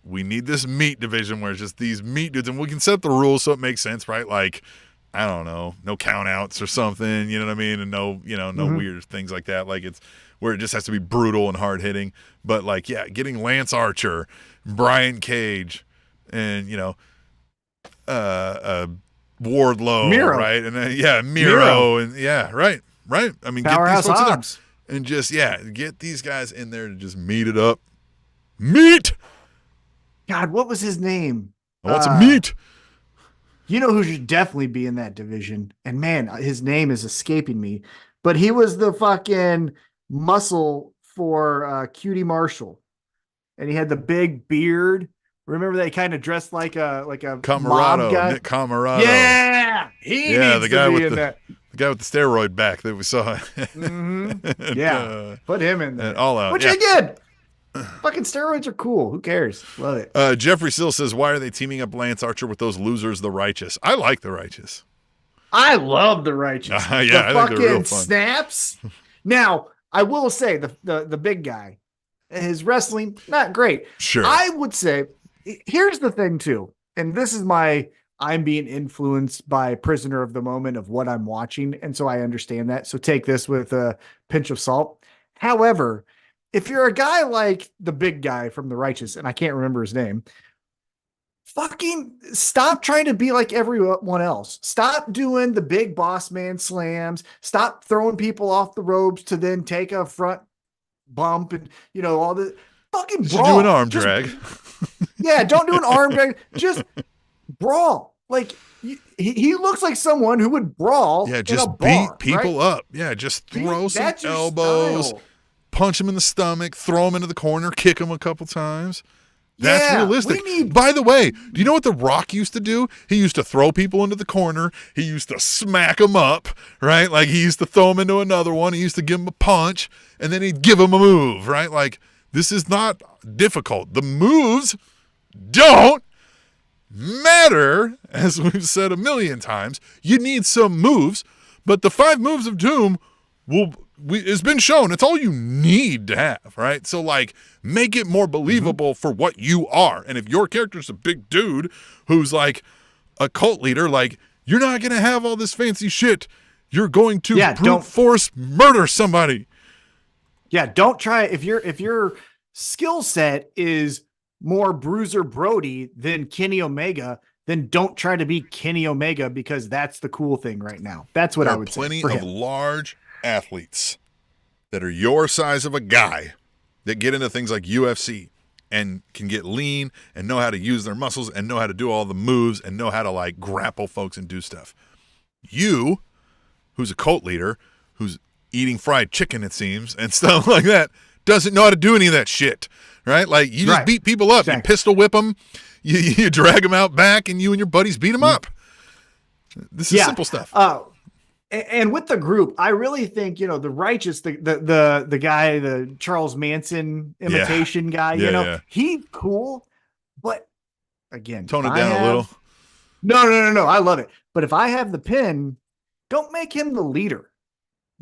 this meat division where it's just these meat dudes, and we can set the rules so it makes sense, right? Like, I don't know, no count outs or something, you know what I mean? And no weird things like that. Like, it's where it just has to be brutal and hard hitting. But getting Lance Archer, Brian Cage, and Wardlow, Miro. right? And Miro, and right. I mean, Powerhouse get these folks Hobbs. in there and just get these guys in there to just meet it up. Meat. God, what was his name? I want some meat. You know who should definitely be in that division? And man, his name is escaping me. But he was the fucking muscle for Cutie Marshall, and he had the big beard. Remember they kind of dressed like a mob guy? Nick Camarado. Yeah, the guy with the steroid back that we saw. Mm-hmm. Yeah, put him in there. And all out. Which again, fucking steroids are cool. Who cares? Love it. Jeffrey Sill says, "Why are they teaming up Lance Archer with those losers, the Righteous?" I like the Righteous. I love the Righteous. I think they're fucking real fun. snaps. Now, I will say the big guy, his wrestling not great. Sure, I would say. Here's the thing too, and this is I'm being influenced by prisoner of the moment of what I'm watching, and so I understand that. So take this with a pinch of salt. However, if you're a guy like the big guy from the Righteous, and I can't remember his name, fucking stop trying to be like everyone else. Stop doing the big boss man slams. Stop throwing people off the ropes to then take a front bump and all the fucking brawl. Do an arm drag. Yeah, don't do an arm drag. Just brawl. Like he looks like someone who would brawl. Yeah, just in a bar, beat people right? up. Yeah, just throw some That's your elbows, style. punch him in the stomach, throw him into the corner, kick him a couple times. That's Yeah, realistic. By the way, do you know what The Rock used to do? He used to throw people into the corner. He used to smack them up, right? Like he used to throw them into another one. He used to give them a punch, and then he'd give them a move, right? Like this is not difficult. The moves don't matter, as we've said a million times. You need some moves, but the 5 moves of doom it's been shown. It's all you need to have, right? So make it more believable for what you are. And if your character's a big dude who's like a cult leader, you're not going to have all this fancy shit. You're going to brute force murder somebody. Yeah, don't try if your skill set is more Bruiser Brody than Kenny Omega, then don't try to be Kenny Omega because that's the cool thing right now. That's what I would say. There are plenty of large athletes that are your size of a guy that get into things like UFC and can get lean and know how to use their muscles and know how to do all the moves and know how to grapple folks and do stuff. You, who's a cult leader, who's eating fried chicken, it seems, and stuff like that, doesn't know how to do any of that shit, right? You just beat people up. Exactly. You pistol whip them, you drag them out back, and you and your buddies beat them up. This is simple stuff. And with the group, I really think, the Righteous, the guy, the Charles Manson imitation guy, he's cool, but again, tone it down a little. No. I love it. But if I have the pin, don't make him the leader.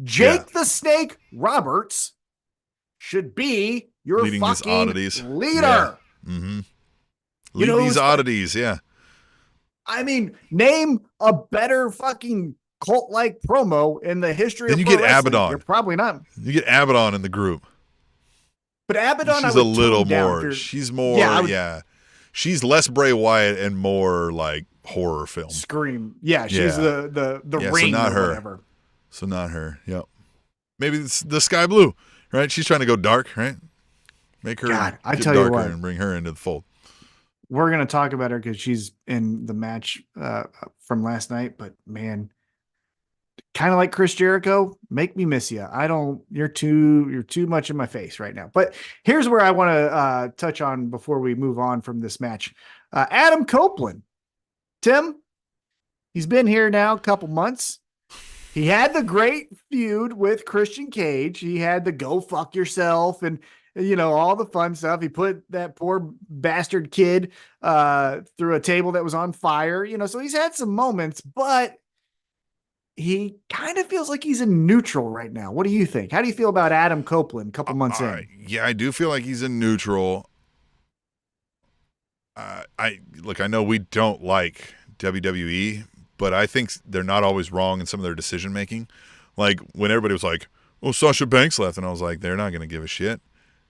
Jake the Snake Roberts should be your leading fucking these oddities. Leader. Yeah. Mm-hmm. Lead these oddities, yeah. I mean, name a better fucking cult-like promo in the history then of you get wrestling. Abaddon. You're probably not. You get Abaddon in the group. But Abaddon, she's a little more. She's more, she's less Bray Wyatt and more like horror film. Scream. Yeah, she's the Ring so not or her. whatever. So not her. Yep. Maybe it's the Sky Blue, right? She's trying to go dark, right? Make her God, I get tell you darker what. and bring her into the fold. We're going to talk about her because she's in the match from last night, but man, kind of like Chris Jericho, make me miss you. You're too much in my face right now. But here's where I want to touch on before we move on from this match. Adam Copeland, Tim, he's been here now a couple months. He had the great feud with Christian Cage. He had the go fuck yourself and, all the fun stuff. He put that poor bastard kid through a table that was on fire, so he's had some moments, but he kind of feels like he's in neutral right now. What do you think? How do you feel about Adam Copeland a couple months in? Yeah, I do feel like he's in neutral. I know we don't like WWE, but I think they're not always wrong in some of their decision making. Like when everybody was like, "Oh, Sasha Banks left," and I was like, "They're not going to give a shit."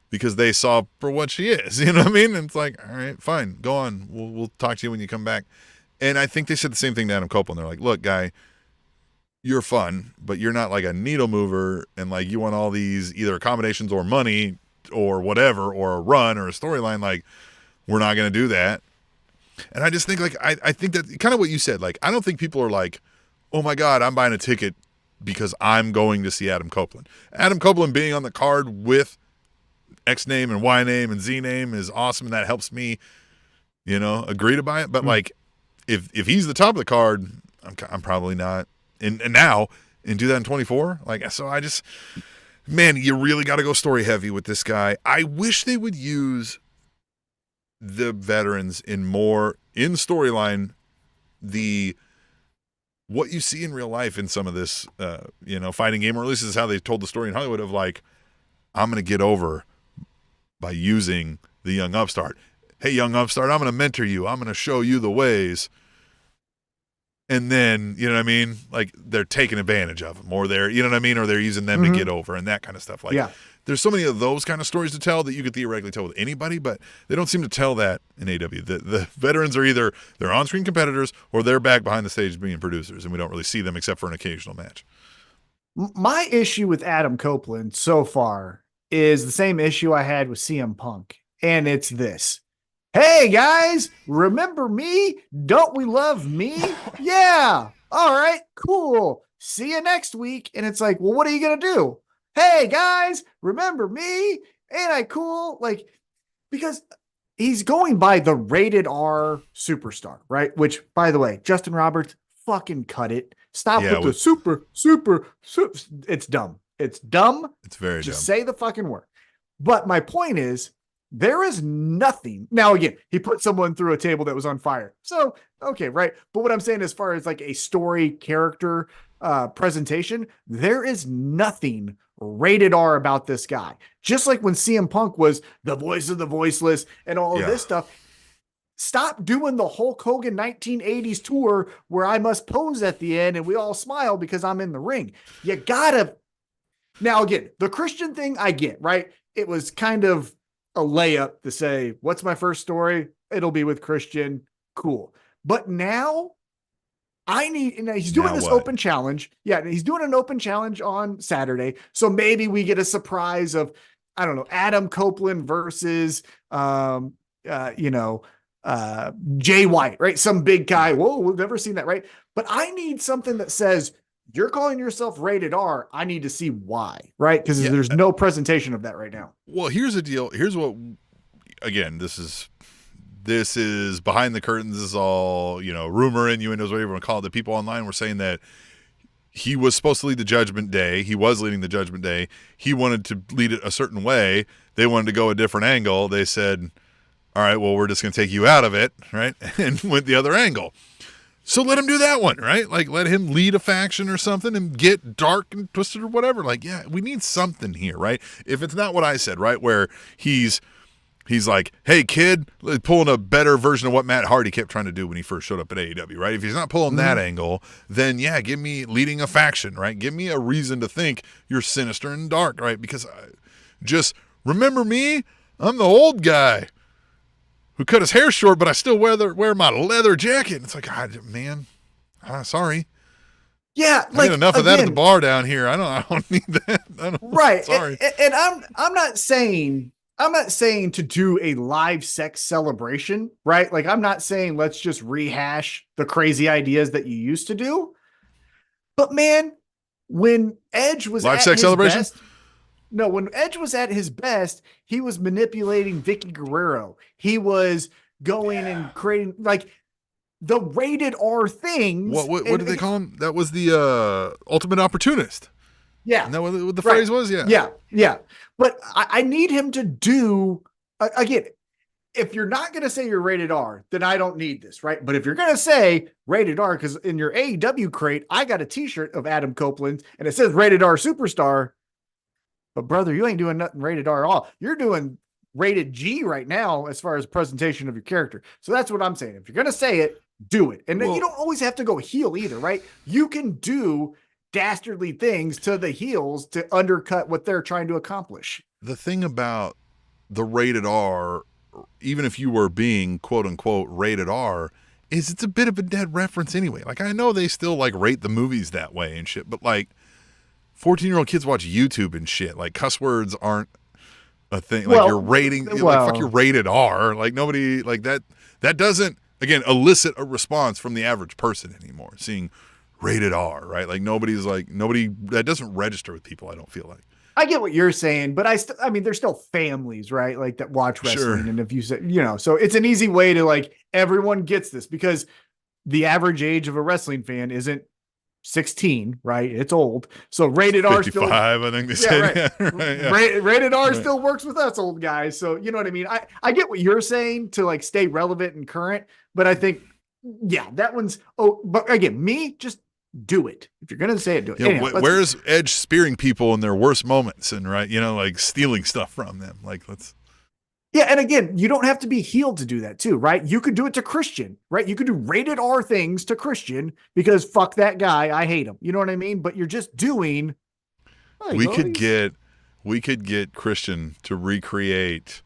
Because they saw for what she is, you know what I mean? And it's like, all right, fine, go on. We'll talk to you when you come back. And I think they said the same thing to Adam Copeland. They're like, look, guy, you're fun, but you're not like a needle mover, and like you want all these either accommodations or money or whatever, or a run or a storyline. Like, we're not going to do that. And I just think like, I think that kind of what you said, like, I don't think people are like, oh my God, I'm buying a ticket because I'm going to see Adam Copeland. Adam Copeland being on the card with X name and Y name and Z name is awesome, and that helps me, agree to buy it. But like, if he's the top of the card, I'm probably not. And now in 2024, like, so I just, man, you really got to go story heavy with this guy. I wish they would use the veterans in storyline, what you see in real life in some of this, fighting game, or at least this is how they told the story in Hollywood of like, I'm going to get over by using the young upstart. Hey, young upstart, I'm going to mentor you. I'm going to show you the ways. And then, you know what I mean? Like they're taking advantage of them, or they're, you know what I mean? Or they're using them to get over and that kind of stuff. Like, there's so many of those kind of stories to tell that you could theoretically tell with anybody, but they don't seem to tell that in AW. The veterans are either they're on-screen competitors or they're back behind the stage being producers, and we don't really see them except for an occasional match. My issue with Adam Copeland so far is the same issue I had with CM Punk. And it's this. Hey guys, remember me? Don't we love me? Yeah. All right, cool. See you next week. And it's like, well, what are you going to do? Hey guys, remember me? Ain't I cool? Like, because he's going by the rated R superstar, right? Which, by the way, Justin Roberts, fucking cut it. Stop with the super. It's dumb. It's dumb. It's very dumb. Just say the fucking word. But my point is, there is nothing. Now, again, he put someone through a table that was on fire. So, okay, right. But what I'm saying as far as like a story character presentation, there is nothing rated R about this guy. Just like when CM Punk was the voice of the voiceless and all of this stuff. Stop doing the Hulk Hogan 1980s tour where I must pose at the end and we all smile because I'm in the ring. You gotta. Now, again, the Christian thing I get, right? It was kind of a layup to say, what's my first story? It'll be with Christian. Cool. But now he's doing this open challenge. Yeah, he's doing an open challenge on Saturday. So maybe we get a surprise of, I don't know, Adam Copeland versus, Jay White, right? Some big guy. Whoa, we've never seen that, right? But I need something that says, you're calling yourself rated R. I need to see why, right? Because there's no presentation of that right now. Well, here's the deal. Here's what, again, this is behind the curtains. This is all, rumor, innuendos, whatever you want to call it. The people online were saying that he was supposed to lead the Judgment Day. He was leading the Judgment Day. He wanted to lead it a certain way. They wanted to go a different angle. They said, all right, well, we're just going to take you out of it, right? And went the other angle. So let him do that one, right? Like, let him lead a faction or something and get dark and twisted or whatever. Like, yeah, we need something here, right? If it's not what I said, right, where he's like, hey, kid, pulling a better version of what Matt Hardy kept trying to do when he first showed up at AEW, right? If he's not pulling that angle, then, yeah, give me leading a faction, right? Give me a reason to think you're sinister and dark, right? Because just remember me, I'm the old guy who cut his hair short, but I still wear my leather jacket. And it's like, man, sorry. Yeah, I get enough of that at the bar down here. I don't need that. Right. Sorry. And I'm not saying to do a live sex celebration, right? Like, I'm not saying let's just rehash the crazy ideas that you used to do. But man, when Edge was live at sex his celebration? Best, no, when Edge was at his best, he was manipulating Vicky Guerrero. He was going and creating like the rated R things. What did they call him? That was the ultimate opportunist. Yeah. Isn't that what the phrase was? Yeah. Yeah. But I need him to do, again, if you're not going to say you're rated R, then I don't need this, right? But if you're going to say rated R, because in your AEW crate, I got a t-shirt of Adam Copeland and it says rated R superstar. But brother, you ain't doing nothing rated R at all. You're doing rated G right now as far as presentation of your character. So that's what I'm saying. If you're going to say it, do it. And then you don't always have to go heel either, right? You can do dastardly things to the heels to undercut what they're trying to accomplish. The thing about the rated R, even if you were being quote unquote rated R, is it's a bit of a dead reference anyway. Like, I know they still like rate the movies that way and shit, but like 14-year-old kids watch YouTube and shit. Like, cuss words aren't a thing. Like, you're rating, like, fuck, you're rated R. Like, nobody, like, that doesn't, again, elicit a response from the average person anymore, seeing rated R, right? Like, nobody, that doesn't register with people, I don't feel like. I get what you're saying, but I mean, there's still families, right? Like, that watch wrestling. Sure. And if you say, so it's an easy way to, like, everyone gets this, because the average age of a wrestling fan isn't 16, right? It's old. So rated 55, R still, I think they said. Right. Right, yeah. Rated R still works with us old guys. So you know what I mean? I get what you're saying to, like, stay relevant and current, but I think, that one's, but again, just do it. If you're going to say it, do it. Anyhow, where's Edge spearing people in their worst moments and, right, like, stealing stuff from them? Like, let's. Yeah, and again, you don't have to be healed to do that too, right? You could do it to Christian, right? You could do rated R things to Christian because fuck that guy, I hate him. You know what I mean? But you're just doing. We could get Christian to recreate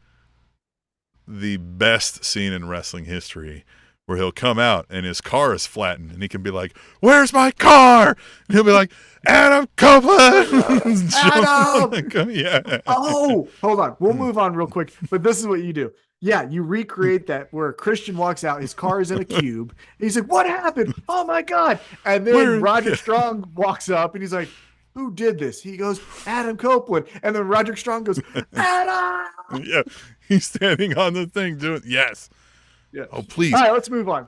the best scene in wrestling history, where he'll come out and his car is flattened and he can be like, "Where's my car?" And he'll be like, "Adam Copeland." Adam! Yeah. Oh, hold on. We'll move on real quick. But this is what you do. Yeah, you recreate that where Christian walks out, his car is in a cube. He's like, "What happened? Oh my God." And then Roderick Strong walks up and he's like, "Who did this?" He goes, "Adam Copeland." And then Roderick Strong goes, "Adam!" Yeah, he's standing on the thing doing, yes. Yeah. Oh, please. All right, let's move on.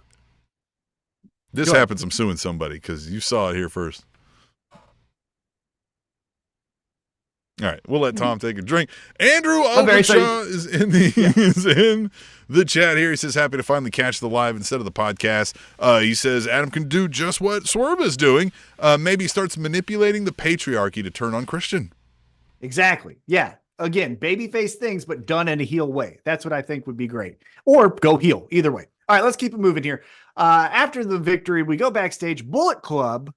This happens, I'm suing somebody because you saw it here first. All right, we'll let Tom take a drink. Andrew Ogenshaw is in the chat here. He says, happy to finally catch the live instead of the podcast. He says Adam can do just what Swerve is doing. Maybe he starts manipulating the patriarchy to turn on Christian. Exactly. Yeah. Again, babyface things, but done in a heel way. That's what I think would be great. Or go heel, either way. All right, let's keep it moving here. After the victory, we go backstage. Bullet Club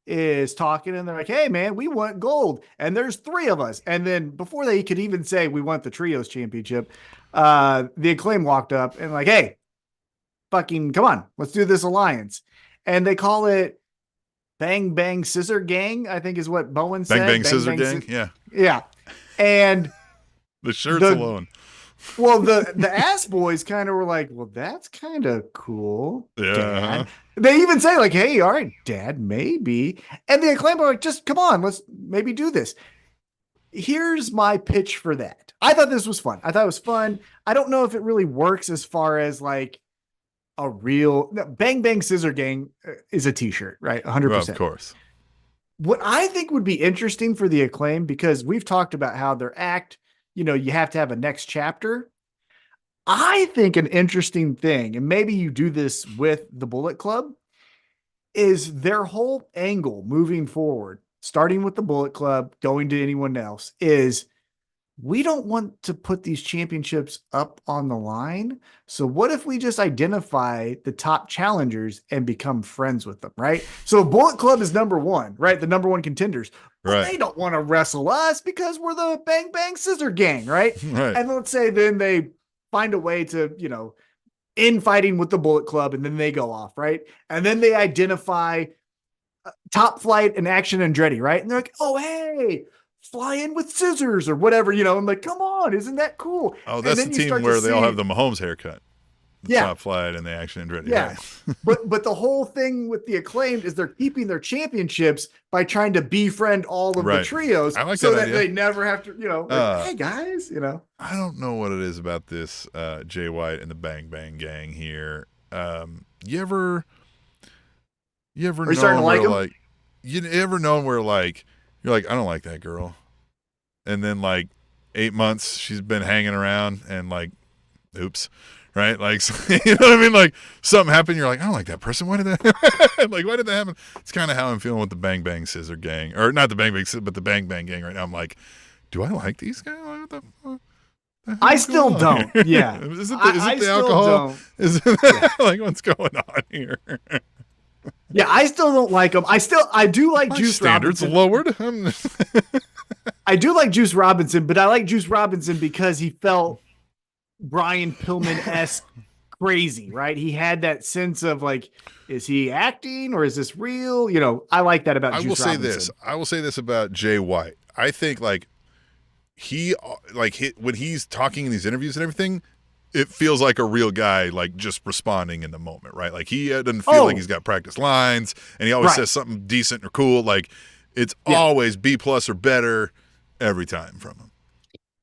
is talking, and they're like, "Hey, man, we want gold, and there's 3 of us." And then before they could even say we want the Trios Championship, the Acclaim walked up and like, "Hey, fucking come on, let's do this alliance." And they call it Bang Bang Scissor Gang, I think is what Bowen said. Bang Bang Scissor Gang, yeah. Yeah. And the shirts alone. Well, the ass boys kind of were like, "Well, that's kind of cool." Yeah. Dad. They even say like, "Hey, all right, Dad, maybe." And the Acclaim are like, "Just come on, let's maybe do this." Here's my pitch for that. I thought this was fun. I don't know if it really works as far as like a real Bang Bang Scissor Gang is a t-shirt, right? 100%. Well, of course. What I think would be interesting for the Acclaim, because we've talked about how their act, you have to have a next chapter. I think an interesting thing, and maybe you do this with the Bullet Club, is their whole angle moving forward, starting with the Bullet Club, going to anyone else, is we don't want to put these championships up on the line. So what if we just identify the top challengers and become friends with them, right? So Bullet Club is number 1, right? The number 1 contenders. Right. They don't want to wrestle us because we're the Bang Bang Scissor Gang, right? Right. And let's say then they find a way to, infighting with the Bullet Club, and then they go off, right? And then they identify Top Flight and Action Andretti, right? And they're like, oh, hey, fly in with scissors or whatever, I'm like, come on, isn't that cool? Oh, that's the team where they all have the Mahomes haircut. The Yeah. Top Flight and the Action Andretti. Yeah. Right? but the whole thing with the Acclaimed is they're keeping their championships by trying to befriend all of the trios I like so that idea. they never have to, hey guys, I don't know what it is about this Jay White and the Bang Bang Gang here. You ever Are you starting to like him? You ever known where like you're like, I don't like that girl, and then like 8 months she's been hanging around and like, oops. Right, like you know what I mean. Like something happened, you're like, I don't like that person. Why did that? Like, why did that happen? It's kind of how I'm feeling with the Bang Bang Scissor Gang, or not the Bang Bang, but the Bang Bang Gang right now. I'm like, do I like these guys? What the I still don't. Yeah, is it the alcohol? Is it like what's going on here? Yeah, I still don't like them. I do like Juice standards Robinson. Lowered. I do like Juice Robinson, but I like Juice Robinson because he felt Brian Pillman-esque crazy, right? He had that sense of like, is he acting or is this real? I like that about Juice Robinson. I will say this about Jay White. I think like when he's talking in these interviews and everything, it feels like a real guy, like just responding in the moment, right? Like he doesn't feel like he's got practice lines and he always says something decent or cool. Like it's always B+ or better every time from him.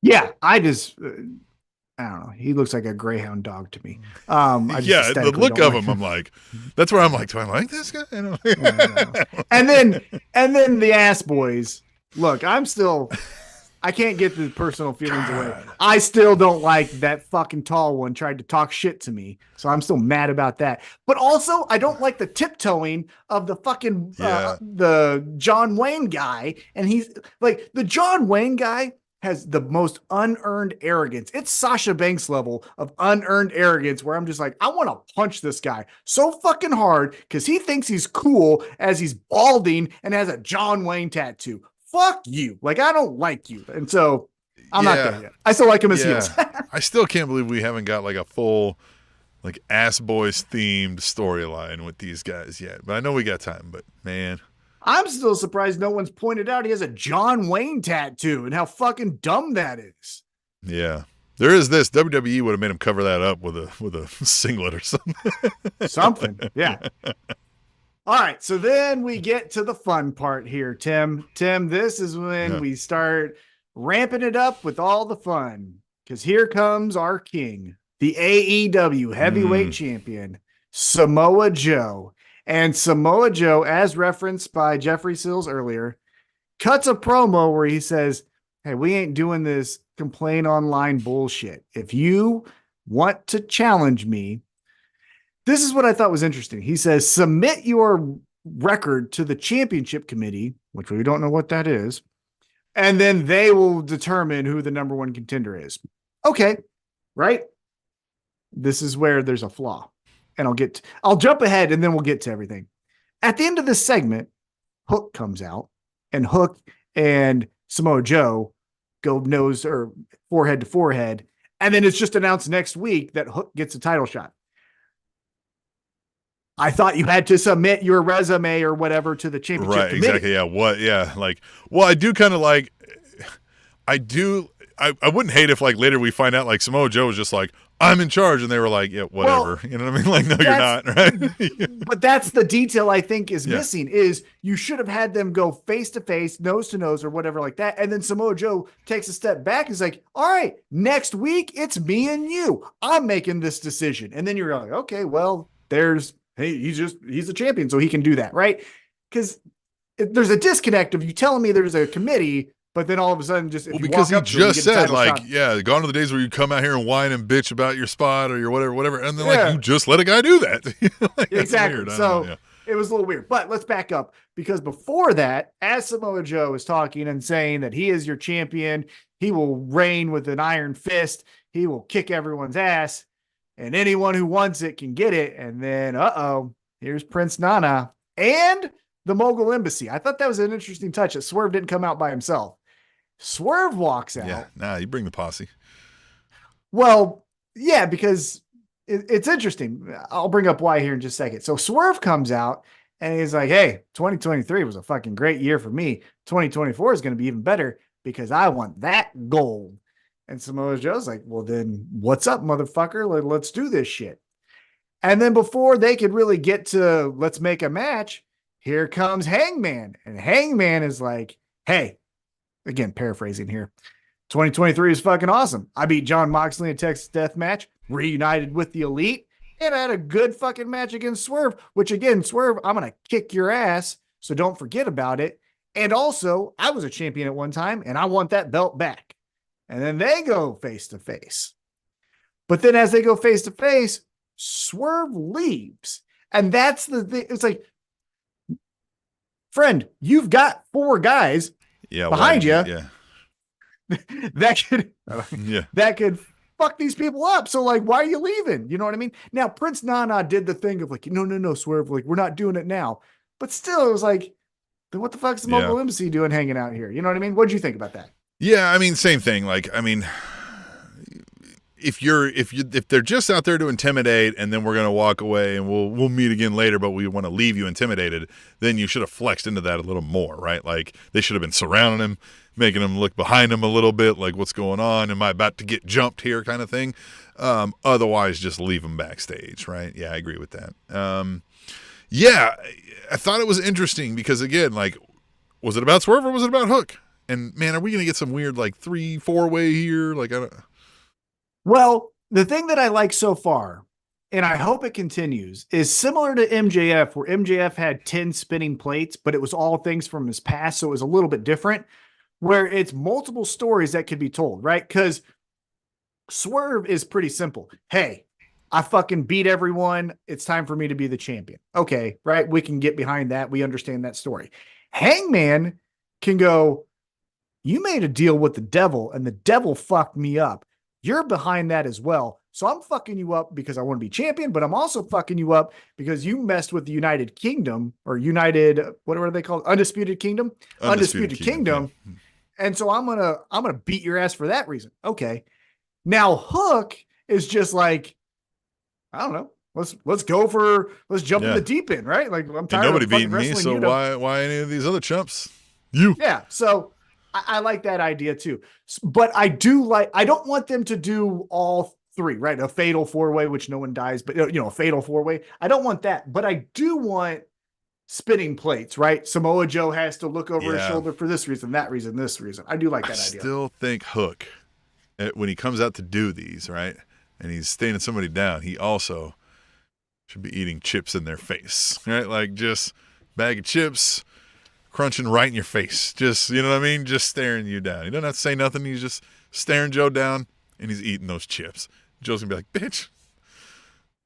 Yeah. I don't know. He looks like a greyhound dog to me. The look of him, I'm like, that's where I'm like, do I like this guy? I don't know. And then the ass boys. Look, I can't get the personal feelings away. I still don't like that fucking tall one tried to talk shit to me. So I'm still mad about that. But also, I don't like the tiptoeing of the fucking, the John Wayne guy. And he's like, the John Wayne guy has the most unearned arrogance. It's Sasha Banks level of unearned arrogance where I'm just like, I want to punch this guy so fucking hard because he thinks he's cool as he's balding and has a John Wayne tattoo. Fuck you. Like, I don't like you. And so I'm not there yet. I still like him as heels. I still can't believe we haven't got like a full like ass boys themed storyline with these guys yet. But I know we got time, but man. I'm still surprised no one's pointed out he has a John Wayne tattoo and how fucking dumb that is. Yeah. There is this. WWE would have made him cover that up with a singlet or something. Something. Yeah. All right. So then we get to the fun part here, Tim. Tim, this is when we start ramping it up with all the fun. Because here comes our king, the AEW heavyweight champion, Samoa Joe. And Samoa Joe, as referenced by Jeffrey Sills earlier, cuts a promo where he says, hey, we ain't doing this complain online bullshit. If you want to challenge me, this is what I thought was interesting. He says, submit your record to the championship committee, which we don't know what that is, and then they will determine who the number one contender is. Okay, right? This is where there's a flaw. And I'll jump ahead and then we'll get to everything. At the end of this segment, Hook comes out and Hook and Samoa Joe go nose or forehead to forehead. And then it's just announced next week that Hook gets a title shot. I thought you had to submit your resume or whatever to the championship committee. Exactly. Yeah. What? Yeah. Like, well, I do kind of like, I wouldn't hate if like later we find out like Samoa Joe was just like, I'm in charge. And they were like, yeah, whatever. Well, you know what I mean? Like, no, you're not. Right. But that's the detail I think is missing is you should have had them go face to face, nose to nose or whatever like that. And then Samoa Joe takes a step back and is like, all right, next week, it's me and you. I'm making this decision. And then you're like, okay, well, he's a champion, so he can do that. Right. Because there's a disconnect of you telling me there's a committee, but then all of a sudden, because he just said, like, gone are the days where you come out here and whine and bitch about your spot or your whatever, and then like you just let a guy do that. Like, exactly. So it was a little weird. But let's back up because before that, as Samoa Joe is talking and saying that he is your champion, he will reign with an iron fist, he will kick everyone's ass, and anyone who wants it can get it. And then, here's Prince Nana and the Mogul Embassy. I thought that was an interesting touch that Swerve didn't come out by himself. Swerve walks out. Yeah, you bring the posse. Well, yeah, because it's interesting. I'll bring up why here in just a second. So Swerve comes out and he's like, hey, 2023 was a fucking great year for me. 2024 is going to be even better because I want that gold. And Samoa Joe's like, well, then what's up, motherfucker? Let's do this shit. And then before they could really get to let's make a match, here comes Hangman. And Hangman is like, hey, again, paraphrasing here, 2023 is fucking awesome. I beat John Moxley in a Texas Death Match, reunited with the Elite, and I had a good fucking match against Swerve, which again, Swerve, I'm going to kick your ass, so don't forget about it. And also, I was a champion at one time, and I want that belt back. And then they go face to face. But then as they go face to face, Swerve leaves. And that's the thing. It's like, friend, you've got 4 guys behind you. Yeah. that could fuck these people up. So like, why are you leaving? You know what I mean? Now, Prince Nana did the thing of like, no, Swerve, like, we're not doing it now. But still, it was like, then what the fuck's the Mogul Embassy doing hanging out here? You know what I mean? What'd you think about that? Yeah, I mean, same thing. Like, I mean, if they're just out there to intimidate and then we're going to walk away and we'll meet again later, but we want to leave you intimidated, then you should have flexed into that a little more, right? Like, they should have been surrounding him, making him look behind him a little bit, like, what's going on? Am I about to get jumped here kind of thing? Otherwise, just leave him backstage, right? Yeah, I agree with that. Yeah, I thought it was interesting because, again, like, was it about Swerve or was it about Hook? And, man, are we going to get some weird, like, 3-4 way here? Like, I don't... Well, the thing that I like so far, and I hope it continues, is similar to MJF, where MJF had 10 spinning plates, but it was all things from his past, so it was a little bit different, where it's multiple stories that could be told, right? Because Swerve is pretty simple. Hey, I fucking beat everyone. It's time for me to be the champion. Okay, right? We can get behind that. We understand that story. Hangman can go, you made a deal with the devil, and the devil fucked me up. You're behind that as well. So I'm fucking you up because I want to be champion, but I'm also fucking you up because you messed with the United Kingdom or United, what are they called? Undisputed Kingdom? Undisputed Kingdom. Yeah. And so I'm going to beat your ass for that reason. Okay. Now Hook is just like, I don't know. Let's jump in the deep end, right? Like, I'm tired nobody of beating me. So why any of these other chumps? You. Yeah. So I like that idea too, but I don't want them to do all 3, right? A fatal 4-way, which no one dies, but a fatal 4-way. I don't want that, but I do want spinning plates, right? Samoa Joe has to look over his shoulder for this reason, that reason, this reason. I do like that idea. I still think Hook, when he comes out to do these, right? And he's standing somebody down, he also should be eating chips in their face, right? Like, just bag of chips, crunching right in your face. Just, you know what I mean? Just staring you down. He doesn't have to say nothing. He's just staring Joe down, and he's eating those chips. Joe's going to be like, bitch.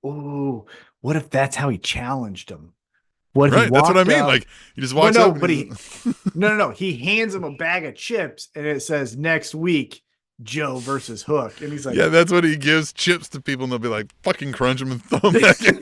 Ooh, what if that's how he challenged him? What if right, that's what I mean. Like, he just walks up. But no. He hands him a bag of chips, and it says, next week, Joe versus Hook. And he's like, yeah, that's what he gives chips to people, and they'll be like, fucking crunch them and throw them back in.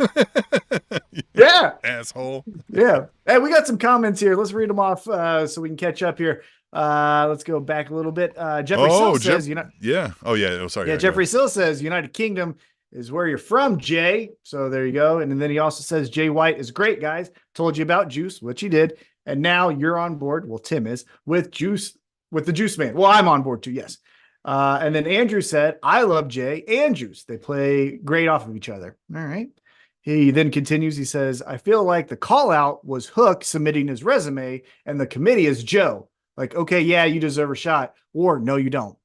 Yeah. Asshole. Yeah. Hey, we got some comments here. Let's read them off so we can catch up here. Let's go back a little bit. Jeffrey Sill says, yeah. Oh, yeah. Oh, sorry. Yeah, Jeffrey Sill says, United Kingdom is where you're from, Jay. So there you go. And then he also says, Jay White is great, guys. Told you about Juice, which he did. And now you're on board. Well, Tim is with the Juice Man. Well, I'm on board too. Yes. And then Andrew said, I love Jay and Juice. They play great off of each other. All right. He then continues. He says, I feel like the call out was Hook submitting his resume and the committee is Joe. Like, okay, yeah, you deserve a shot, or no, you don't.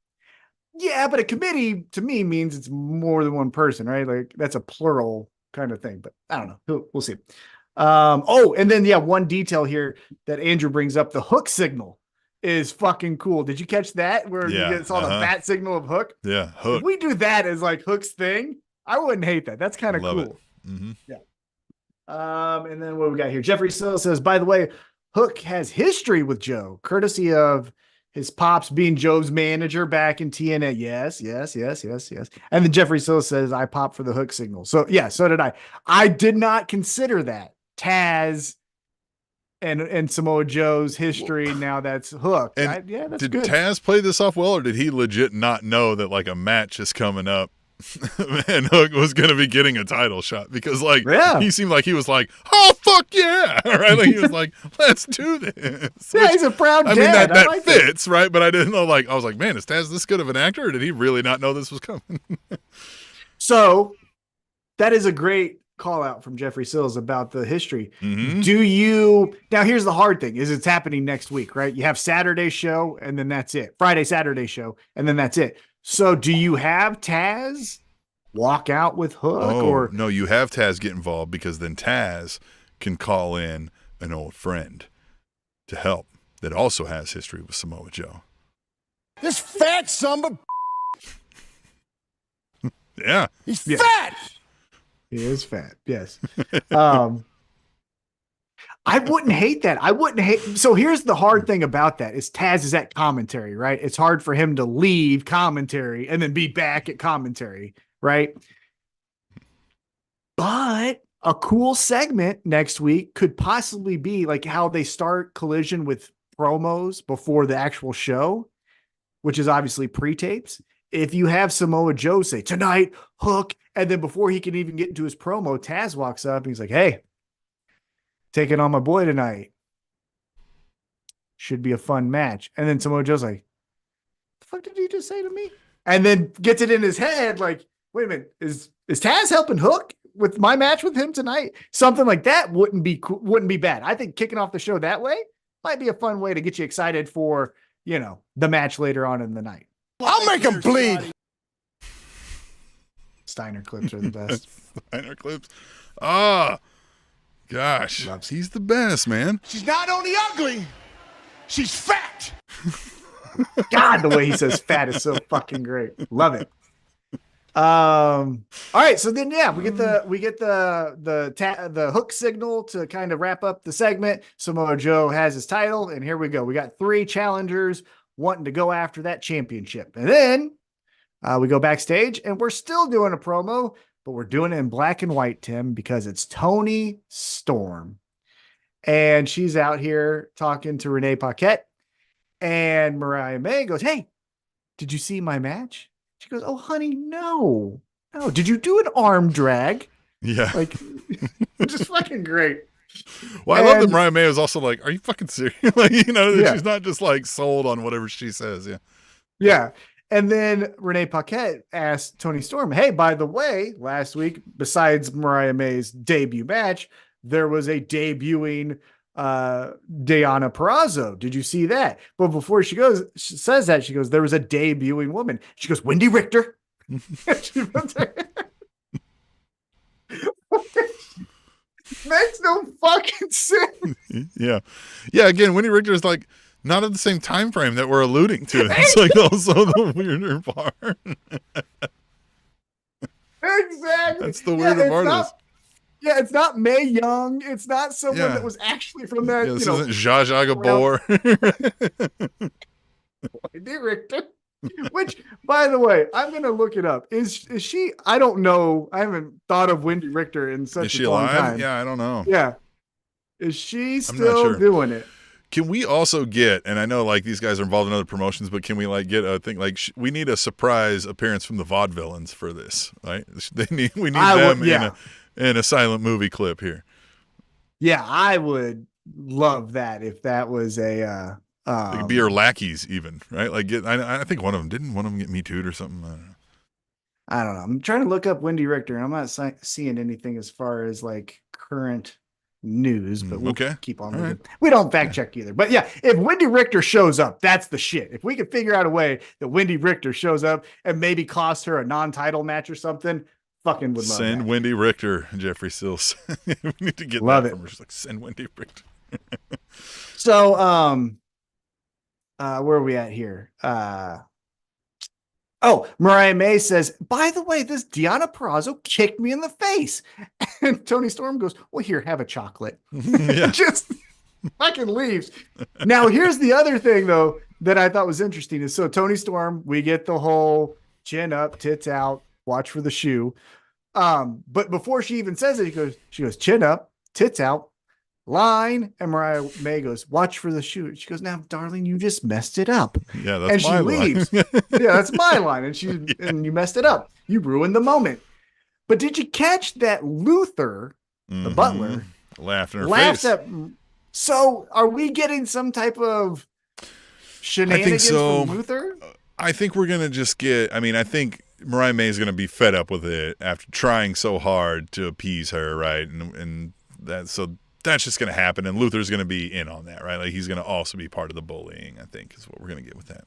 Yeah, but a committee to me means it's more than one person, right? Like, that's a plural kind of thing, but I don't know. We'll see. And then, one detail here that Andrew brings up, the Hook signal is fucking cool. Did you catch that? Where you saw the bat signal of Hook? Yeah, Hook. If we do that as like Hook's thing, I wouldn't hate that. That's kind of cool. It. Mm-hmm. Yeah. And then what we got here? Jeffrey Sill says, by the way, Hook has history with Joe, courtesy of his pops being Joe's manager back in TNA. Yes. And then Jeffrey Sill says, I pop for the Hook signal. So yeah, so did I. I did not consider that. Taz and Samoa Joe's history. Now that's Hook. That's good. Did Taz play this off well, or did he legit not know that like a match is coming up man, Hook was going to be getting a title shot because, like, Yeah. he seemed like he was like, oh, fuck yeah. Right? Like, he was like, let's do this. Yeah, he's a proud dad. I mean, that like fits, right? But I didn't know, like, I was like, man, is Taz this good of an actor? Or did he really not know this was coming? So that is a great call out from Jeffrey Sills about the history. Mm-hmm. Now here's the hard thing is it's happening next week, right? You have Saturday show and then that's it. Friday, Saturday show, and then that's it. So do you have Taz walk out with Hook or no, you have Taz get involved because then Taz can call in an old friend to help that also has history with Samoa Joe. This fat son of Yeah. he's fat. he is fat? Yes. I wouldn't hate that. So here's the hard thing about that is Taz is at commentary, right? It's hard for him to leave commentary and then be back at commentary, right? But a cool segment next week could possibly be like how they start Collision with promos before the actual show, which is obviously pre-tapes. If you have Samoa Joe say tonight, Hook, and then before he can even get into his promo, Taz walks up and he's like, hey, taking on my boy tonight. Should be a fun match. And then Samoa Joe's like, the fuck did he just say to me? And then gets it in his head like, wait a minute, is Taz helping Hook with my match with him tonight? Something like that wouldn't be bad. I think kicking off the show that way might be a fun way to get you excited for, the match later on in the night. I'll make him bleed. Steiner clips are the best. Steiner clips. Ah. Gosh, he's the best, man. She's not only ugly, she's fat. God, the way he says fat is so fucking great. Love it. All right, so then we get the Hook signal to kind of wrap up the segment. Samoa Joe has his title, and here we go. We got 3 challengers wanting to go after that championship, and then we go backstage, and we're still doing a promo. But we're doing it in black and white, Tim, because it's Toni Storm. And she's out here talking to Renee Paquette. And Mariah May goes, hey, did you see my match? She goes, oh, honey, no. No. Did you do an arm drag? Yeah. Like, just fucking great. Well, I love that Mariah May was also like, are you fucking serious? Like, she's not just like sold on whatever she says. Yeah. Yeah. And then Renee Paquette asked Toni Storm, hey, by the way, last week, besides Mariah May's debut match, there was a debuting Deonna Purrazzo. Did you see that? But before she says that, she goes, there was a debuting woman. She goes, Wendy Richter. Makes no fucking sense. Yeah. Yeah, again, Wendy Richter is like, not at the same time frame that we're alluding to. It's like also the weirder part. Exactly. That's the weirder part of this. Yeah, it's not Mae Young. It's not someone that was actually from that. This isn't Zsa Zsa Gabor. Wendy Richter. Which, by the way, I'm gonna look it up. Is she? I don't know. I haven't thought of Wendy Richter in such a long time. Yeah, I don't know. Yeah. Is she still doing it? Can we also get, and I know like these guys are involved in other promotions, but can we like get a thing like we need a surprise appearance from the Vaudevillains for this, right? We need them in a silent movie clip here. Yeah, I would love that if that was a they could be her lackeys even, right? Like I think one of them get Me Too'd or something. I don't know. I'm trying to look up Wendy Richter and I'm not seeing anything as far as like current news, but we'll keep on moving. Right. We don't fact check either. But yeah, if Wendy Richter shows up, that's the shit. If we could figure out a way that Wendy Richter shows up and maybe cost her a non-title match or something, fucking would love Send that. Wendy Richter, Jeffrey Sills. We need to get that from her. She's like, send Wendy Richter. So where are we at here? Mariah May says, by the way, this Deonna Purrazzo kicked me in the face. And Toni Storm goes, well, here, have a chocolate. Just fucking leaves. Now, here's the other thing, though, that I thought was interesting is so Toni Storm, we get the whole chin up, tits out, watch for the shoe. But before she even says it, she goes, chin up, tits out, line. And Mariah May goes, watch for the shoot. She goes, now, darling, you just messed it up. Yeah, that's and she my leaves. line. Yeah, that's my line. And you messed it up. You ruined the moment. But did you catch that Luther, the butler, laughed in her laughs face? So are we getting some type of shenanigans from Luther? I think we're gonna just get. I mean, I think Mariah May is gonna be fed up with it after trying so hard to appease her, right? And that's just gonna happen. And Luther's gonna be in on that, right? Like he's gonna also be part of the bullying. I think is what we're gonna get with that.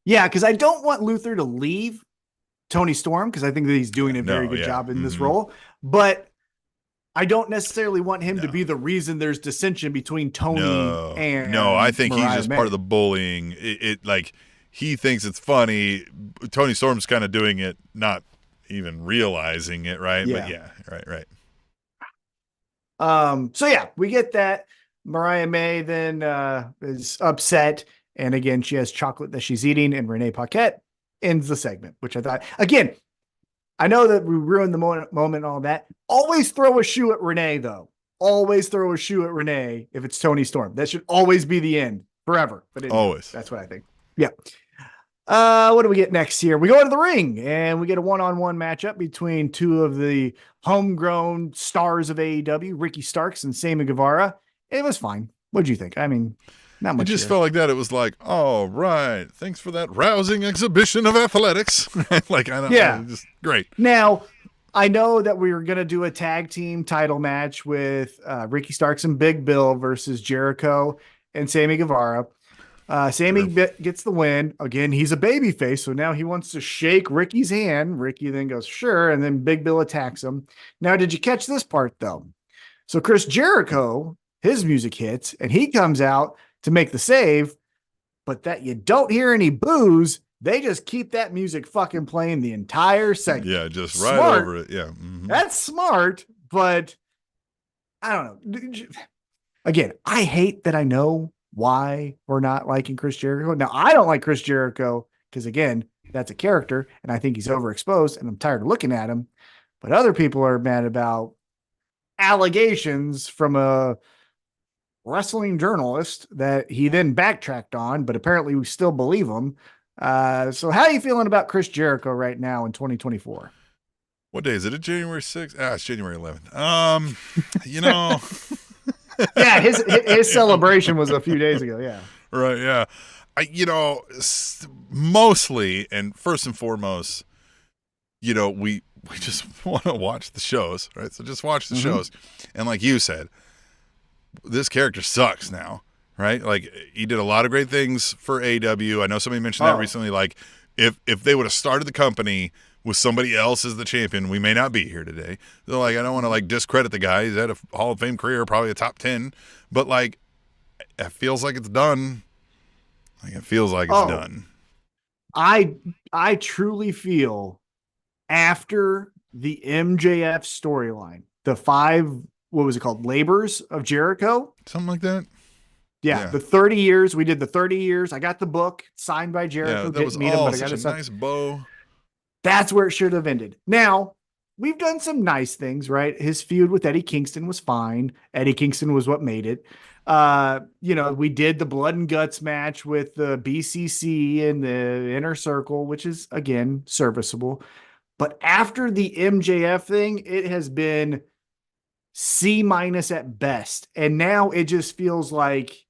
Yeah, because I don't want Luther to leave Tony Storm because I think that he's doing a very good job in this role, but I don't necessarily want him to be the reason there's dissension between Tony and I think Mariah he's just May. part of the bullying. It like he thinks it's funny. Tony Storm's kind of doing it, not even realizing it, right? Yeah. But right. So yeah, we get that. Mariah May then is upset, and again, she has chocolate that she's eating, and Renee Paquette ends the segment, which I thought, again, I know that we ruined the moment and all that. Always throw a shoe at Renee, though. Always throw a shoe at Renee if it's Tony Storm. That should always be the end, forever. But anyway, always. That's what I think. Yeah. What do we get next here? We go into the ring, and we get a one-on-one matchup between two of the homegrown stars of AEW, Ricky Starks and Sammy Guevara. It was fine. What'd you think? I mean, not much. It just felt like that. It was like, oh, right. Thanks for that rousing exhibition of athletics. Like, I don't know. Just great. Now, I know that we were going to do a tag team title match with Ricky Starks and Big Bill versus Jericho and Sammy Guevara. Sammy gets the win. Again, he's a babyface, so now he wants to shake Ricky's hand. Ricky then goes, sure, and then Big Bill attacks him. Now, did you catch this part, though? So Chris Jericho, his music hits, and he comes out to make the save, but that you don't hear any boos. They just keep that music fucking playing the entire segment. Yeah, just right over it. Yeah. Mm-hmm. That's smart, but I don't know. Again, I hate that I know why we're not liking Chris Jericho. Now, I don't like Chris Jericho because, again, that's a character, and I think he's overexposed, and I'm tired of looking at him. But other people are mad about allegations from a wrestling journalist that he then backtracked on, but apparently we still believe him. So how are you feeling about Chris Jericho right now in 2024? What day is it? January 6th? It's January 11th. You know. Yeah, his celebration was a few days ago. Yeah. Right. Yeah. Mostly and first and foremost, we just want to watch the shows, right? So just watch the shows. And like you said, this character sucks now, right? Like he did a lot of great things for AEW. I know somebody mentioned that recently. Like if they would have started the company with somebody else as the champion, we may not be here today. So like, I don't want to like discredit the guy. He's had a Hall of Fame career, probably a top 10, but like, it feels like it's done. Like it feels like it's done. I truly feel after the MJF storyline, the 5, what was it called? Labors of Jericho. Something like that. Yeah. The 30 years. We did the 30 years. I got the book signed by Jericho. Yeah, that was such a nice bow. That's where it should have ended. Now, we've done some nice things, right? His feud with Eddie Kingston was fine. Eddie Kingston was what made it. We did the blood and guts match with the BCC and the Inner Circle, which is, again, serviceable. But after the MJF thing, it has been C- at best. And now it just feels like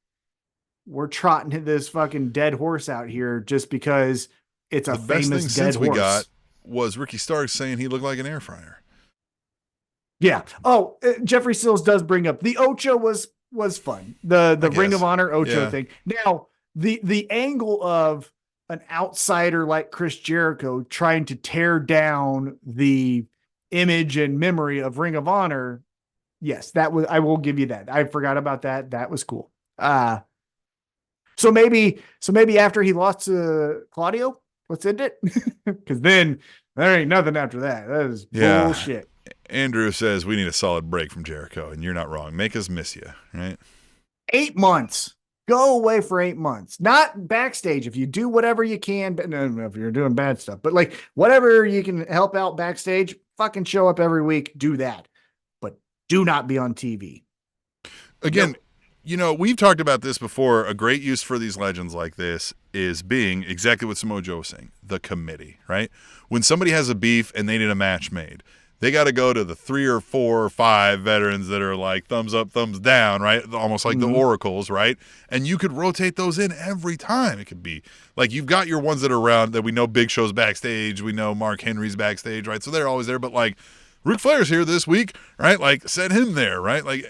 we're trotting this fucking dead horse out here just because it's a famous dead horse. We got was Ricky Starks saying he looked like an air fryer. Yeah. Oh, Jeffrey Sills does bring up the Ocho was fun. The Ring of Honor Ocho thing. Now, the angle of an outsider like Chris Jericho trying to tear down the image and memory of Ring of Honor. Yes, I will give you that. I forgot about that. That was cool. So maybe after he lost to Claudio, let's end it. Because then there ain't nothing after that. That is bullshit. Andrew says we need a solid break from Jericho, and you're not wrong. Make us miss you, right? 8 months. Go away for 8 months. Not backstage. If you do whatever you can, but no, if you're doing bad stuff, but like whatever you can help out backstage, fucking show up every week. Do that. But do not be on TV. Again, we've talked about this before. A great use for these legends like this is being exactly what Samoa Joe was saying, the committee, right? When somebody has a beef and they need a match made, they got to go to the 3 or 4 or 5 veterans that are like thumbs up, thumbs down, right? Almost like the oracles, right? And you could rotate those in every time. It could be like you've got your ones that are around that we know Big Show's backstage. We know Mark Henry's backstage, right? So they're always there. But like Ric Flair's here this week, right? Like send him there, right? Like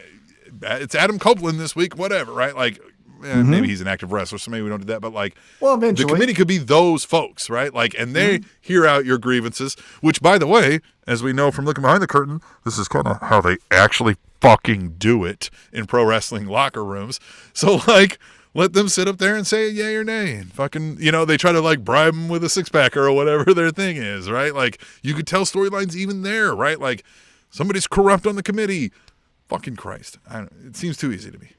it's Adam Copeland this week, whatever, right? Like maybe he's an active wrestler, so maybe we don't do that. But like, well, eventually the committee could be those folks, right? Like, and they hear out your grievances. Which, by the way, as we know from looking behind the curtain, this is kind of how they actually fucking do it in pro wrestling locker rooms. So like, let them sit up there and say yay or nay, and fucking, they try to like bribe them with a 6-pack or whatever their thing is, right? Like, you could tell storylines even there, right? Like, somebody's corrupt on the committee. Fucking Christ. It seems too easy to me.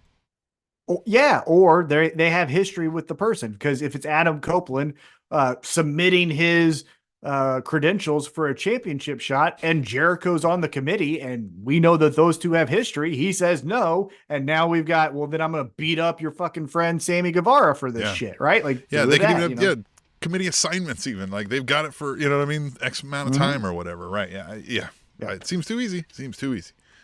Yeah, or they have history with the person, because if it's Adam Copeland submitting his credentials for a championship shot and Jericho's on the committee and we know that those two have history, he says no, and now we've got, well, then I'm going to beat up your fucking friend Sammy Guevara for this shit, right? Like, they can even have committee assignments even. Like, they've got it for, X amount of time or whatever, right? Yeah. It seems too easy.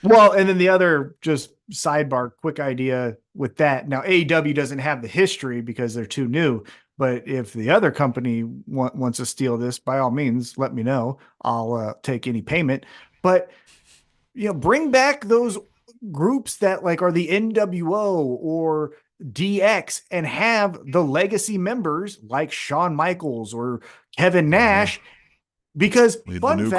Well, and then the other just sidebar, quick idea with that. Now, AEW doesn't have the history because they're too new, but if the other company wants to steal this, by all means, let me know. I'll take any payment. But, bring back those groups that like are the NWO or DX and have the legacy members like Shawn Michaels or Kevin Nash, because fun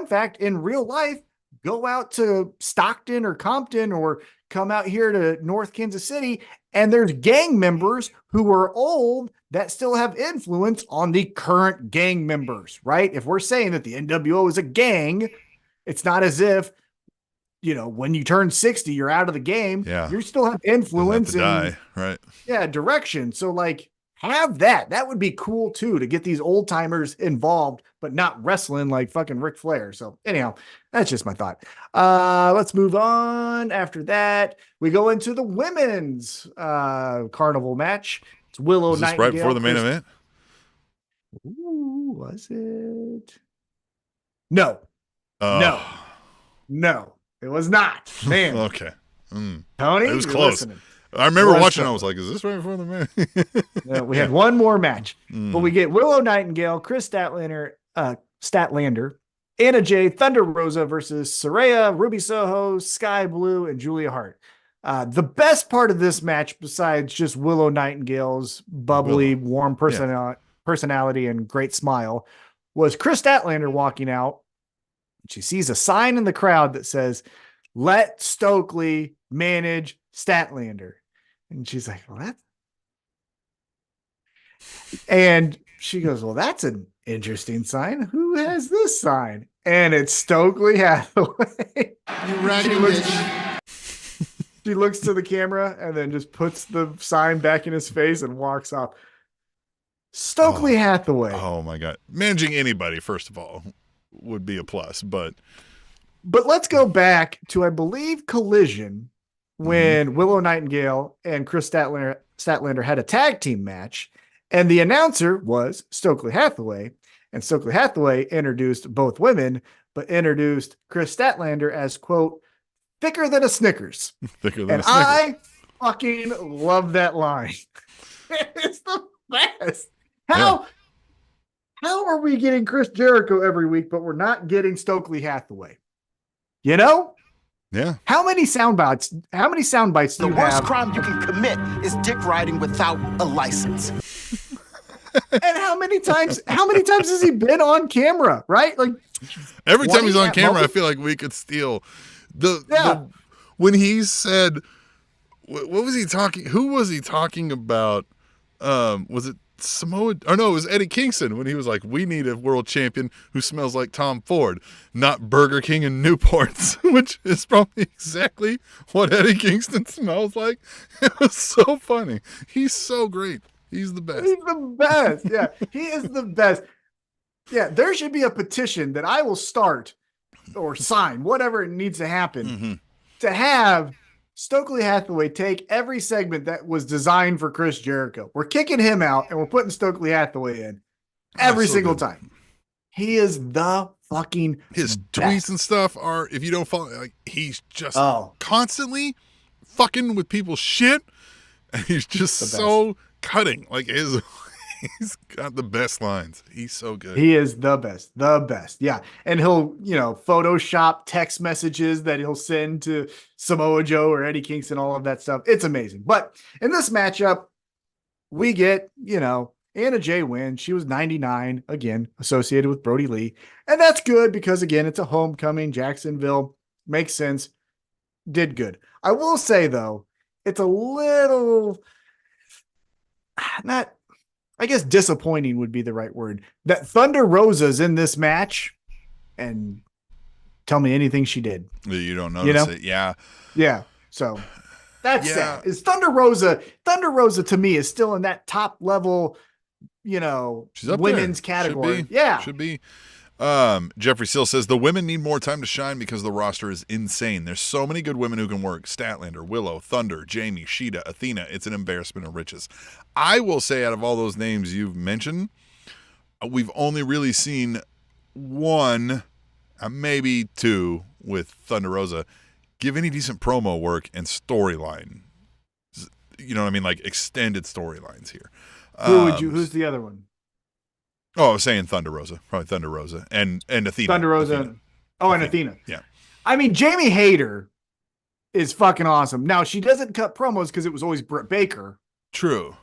fact, in real life, go out to Stockton or Compton or come out here to North Kansas City, and there's gang members who are old that still have influence on the current gang members, right? If we're saying that the NWO is a gang, it's not as if, when you turn 60, you're out of the game. Yeah. You still have influence and right? Yeah, direction. So like, have that. That would be cool too, to get these old timers involved, but not wrestling like fucking Ric Flair. So anyhow, that's just my thought. Let's move on. After that, we go into the women's carnival match. It's Willow Nightingale. Right before the main event? Ooh, was it? No. No, it was not. Man. Okay. Tony, it was close. Listening. I remember watching. I was like, "Is this right before the match?" We had one more match, but we get Willow Nightingale, Chris Statlander, Anna Jay, Thunder Rosa versus Saraya, Ruby Soho, Sky Blue, and Julia Hart. The best part of this match, besides just Willow Nightingale's bubbly, warm personality and great smile, was Chris Statlander walking out. She sees a sign in the crowd that says, "Let Stokely manage Statlander." And she's like, "Well, that's..." And she goes, "Well, that's an interesting sign. Who has this sign?" And it's Stokely Hathaway. She looks to the camera and then just puts the sign back in his face and walks off. Stokely Hathaway. Oh my God. Managing anybody, first of all, would be a plus, but let's go back to, I believe, Collision, when Willow Nightingale and Chris Statlander had a tag team match, and the announcer was Stokely Hathaway, and Stokely Hathaway introduced both women, but introduced Chris Statlander as, quote, thicker than a Snickers. I fucking love that line. It's the best. How are we getting Chris Jericho every week, but we're not getting Stokely Hathaway? Yeah. How many sound bites do you have? The worst crime you can commit is dick riding without a license. And how many times has he been on camera, right? Like, every time he's on camera, I feel like we could steal when he said, what was he talking? Who was he talking about? Was it Samoa? Or no, it was Eddie Kingston, when he was like, "We need a world champion who smells like Tom Ford, not Burger King and Newports," which is probably exactly what Eddie Kingston smells like. It was so funny. He's so great. He's the best. He's the best. Yeah, he is the best. Yeah, there should be a petition that I will start or sign, whatever it needs to happen, to have Stokely Hathaway take every segment that was designed for Chris Jericho. We're kicking him out and we're putting Stokely Hathaway in every single time. He is the fucking his best. Tweets and stuff are, if you don't follow, like, he's just constantly fucking with people's shit, and he's just so cutting. Like, he's got the best lines. He's so good. He is the best. Yeah. And he'll, Photoshop text messages that he'll send to Samoa Joe or Eddie Kingston, all of that stuff. It's amazing. But in this matchup, we get, Anna Jay wins. She was 99, again, associated with Brody Lee. And that's good because, again, it's a homecoming. Jacksonville makes sense. Did good. I will say, though, it's a little not, I guess disappointing would be the right word, that Thunder Rosa's in this match and tell me anything she did. You don't notice it. Yeah. Yeah. So that's sad. Is Thunder Rosa to me is still in that top level, she's up women's there. category. Should be. Jeffrey Seal says the women need more time to shine because the roster is insane. There's so many good women who can work. Statlander, Willow, Thunder, Jamie, Sheeta, Athena. It's an embarrassment of riches. I will say, out of all those names you've mentioned, we've only really seen one, maybe two, with Thunder Rosa give any decent promo work and storyline. You know what I mean? Like extended storylines here. Who's the other one? Oh, I was saying Thunder Rosa. Probably Thunder Rosa. And Athena. Thunder Rosa. Athena. And Athena. Yeah. I mean, Jamie Hayter is fucking awesome. Now, she doesn't cut promos because it was always Britt Baker. True.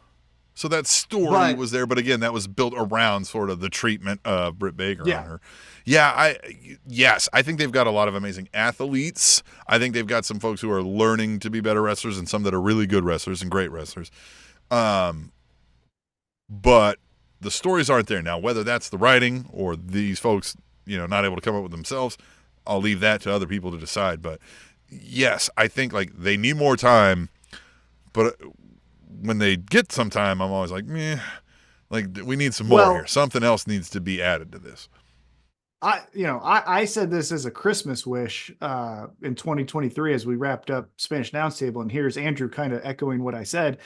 So that story was there, but again, that was built around sort of the treatment of Britt Baker on her. Yeah, I think they've got a lot of amazing athletes. I think they've got some folks who are learning to be better wrestlers and some that are really good wrestlers and great wrestlers. But the stories aren't there. Now, whether that's the writing or these folks, not able to come up with themselves, I'll leave that to other people to decide. But yes, I think like they need more time, but when they get some time, I'm always like, meh, like we need some more here. Something else needs to be added to this. I said this as a Christmas wish in 2023 as we wrapped up Spanish Announce Table, and here's Andrew kind of echoing what I said.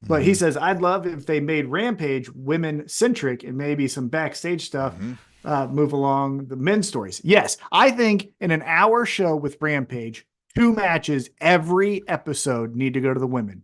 But he says, I'd love if they made Rampage women-centric and maybe some backstage stuff move along the men's stories. Yes, I think in an hour show with Rampage, 2 matches every episode need to go to the women.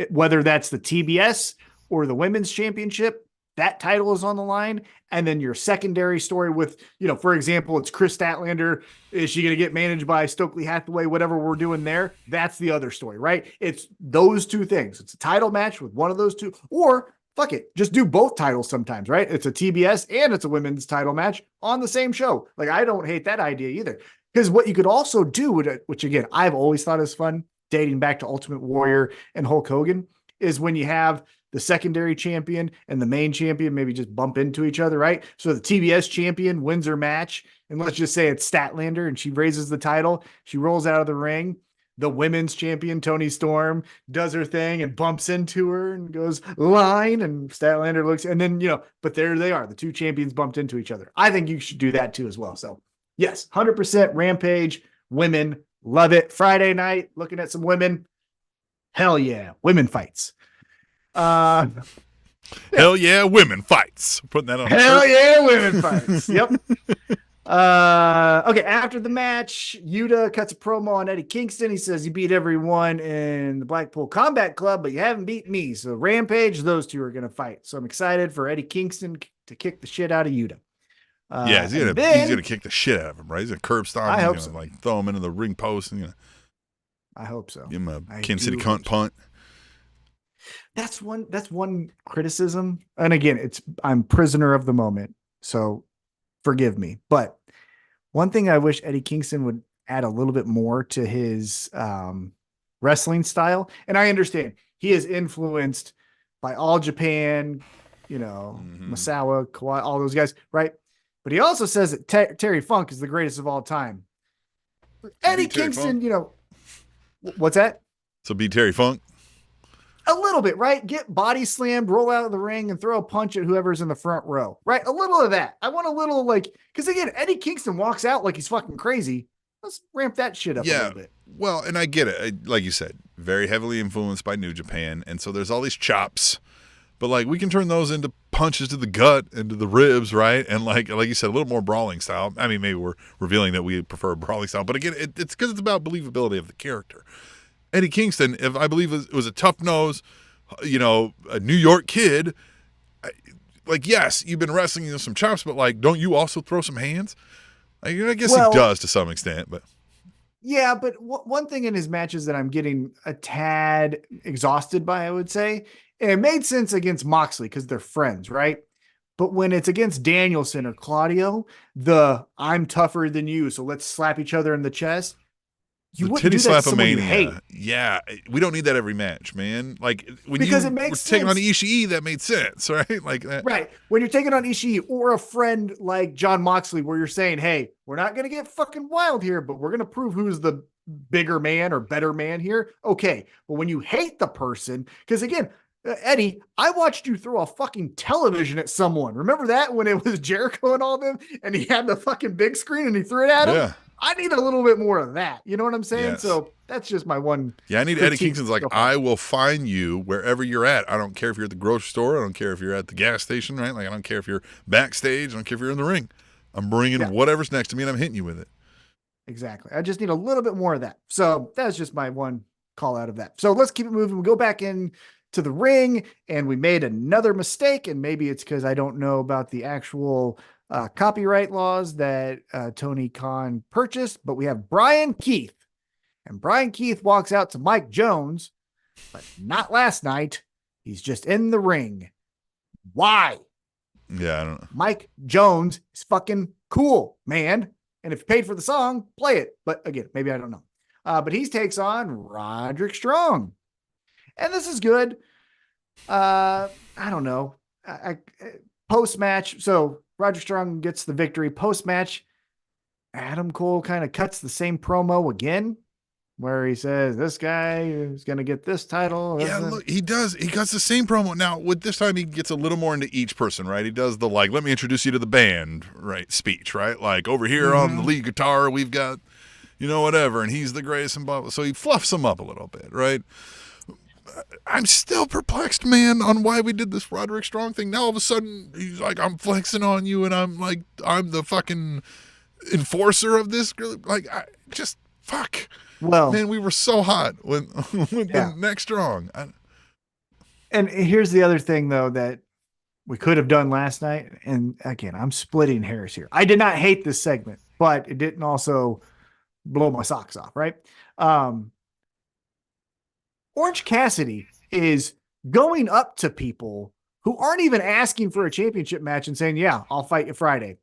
Whether that's the TBS or the Women's Championship, that title is on the line. And then your secondary story with, for example, it's Chris Statlander. Is she going to get managed by Stokely Hathaway? Whatever we're doing there, that's the other story, right? It's those two things. It's a title match with one of those two, or fuck it, just do both titles sometimes, right? It's a TBS and it's a women's title match on the same show. Like, I don't hate that idea either. Because what you could also do, which again, I've always thought is fun, dating back to Ultimate Warrior and Hulk Hogan, is when you have the secondary champion and the main champion maybe just bump into each other, right? So the TBS champion wins her match, and let's just say it's Statlander, and she raises the title. She rolls out of the ring. The women's champion, Toni Storm, does her thing and bumps into her and goes, line, and Statlander looks, and then, but there they are. The two champions bumped into each other. I think you should do that too as well. So yes, 100% Rampage, women, love it. Friday night, looking at some women. Hell yeah, women fights. Hell yeah, women fights. Putting that on. Hell yeah, women fights. Yep. Okay. After the match, Yuta cuts a promo on Eddie Kingston. He says, "You beat everyone in the Blackpool Combat Club, but you haven't beat me." So Rampage, those two are going to fight. So I'm excited for Eddie Kingston to kick the shit out of Yuta. He's gonna kick the shit out of him, right? He's gonna curb stomp him. I hope he's so. gonna throw him into the ring post and I hope so. Give him a Kansas City cunt punt. That's one criticism. And again, I'm prisoner of the moment, so forgive me. But one thing I wish Eddie Kingston would add a little bit more to his wrestling style. And I understand he is influenced by All Japan, Masawa, Kawhi, all those guys, right? But he also says that Terry Funk is the greatest of all time. Eddie Kingston, what's that? So be Terry Funk. A little bit, right? Get body slammed, roll out of the ring, and throw a punch at whoever's in the front row, right? A little of that. I want a little because again, Eddie Kingston walks out like he's fucking crazy, let's ramp that shit up a Yeah. little bit. Well, and I get it. Like you said, very heavily influenced by New Japan. And so there's all these chops. But, like, we can turn those into punches to the gut, into the ribs, right? And, like you said, a little more brawling style. I mean, maybe we're revealing that we prefer brawling style. But, again, it's because it's about believability of the character. Eddie Kingston, if I believe it was a tough nose, a New York kid, like, yes, you've been wrestling some chops, but, like, don't you also throw some hands? I guess he does to some extent, but. Yeah, but one thing in his matches that I'm getting a tad exhausted by, I would say, and it made sense against Moxley because they're friends, right? But when it's against Danielson or Claudio, I'm tougher than you, so let's slap each other in the chest. You wouldn't do that to someone you hate. Yeah, we don't need that every match, man. Like when because you it makes were taking on Ishii, that made sense, right? Like that. Right. When you're taking on Ishii or a friend like John Moxley, where you're saying, hey, we're not going to get fucking wild here, but we're going to prove who's the bigger man or better man here. Okay. But when you hate the person, because again, Eddie, I watched you throw a fucking television at someone. Remember that when it was Jericho and all them and he had the fucking big screen and he threw it at him? Yeah. I need a little bit more of that. You know what I'm saying? Yes. So that's just my one. Yeah, I need Eddie Kingston's like, I will find you wherever you're at. I don't care if you're at the grocery store. I don't care if you're at the gas station, right? Like, I don't care if you're backstage. I don't care if you're in the ring. I'm bringing whatever's next to me and I'm hitting you with it. Exactly. I just need a little bit more of that. So that's just my one call out of that. So let's keep it moving. We go back in to the ring and we made another mistake. And maybe it's because I don't know about the actual copyright laws that Tony Khan purchased, but we have Brian Keith, and Brian Keith walks out to Mike Jones, but not last night. He's just in the ring. Why? Yeah, I don't know. Mike Jones is fucking cool, man. And if you paid for the song, play it. But again, maybe I don't know. But he takes on Roderick Strong. And this is good. I don't know. Post-match, so Roderick Strong gets the victory. Post-match, Adam Cole kind of cuts the same promo again, where he says, this guy is going to get this title. Yeah, look, he does. He cuts the same promo. Now, with this time, he gets a little more into each person, right? He does the, like, let me introduce you to the band, right, speech, right? Like, over here on the lead guitar, we've got, whatever, and he's the greatest and blah, blah. So he fluffs him up a little bit, right? I'm still perplexed, man, on why we did this Roderick Strong thing. Now all of a sudden he's like, I'm flexing on you, and I'm the fucking enforcer of this. Like, fuck. Well, man, we were so hot with the next Strong. And here's the other thing though that we could have done last night. And again, I'm splitting hairs here. I did not hate this segment, but it didn't also blow my socks off, right? Orange Cassidy is going up to people who aren't even asking for a championship match and saying, yeah, I'll fight you Friday.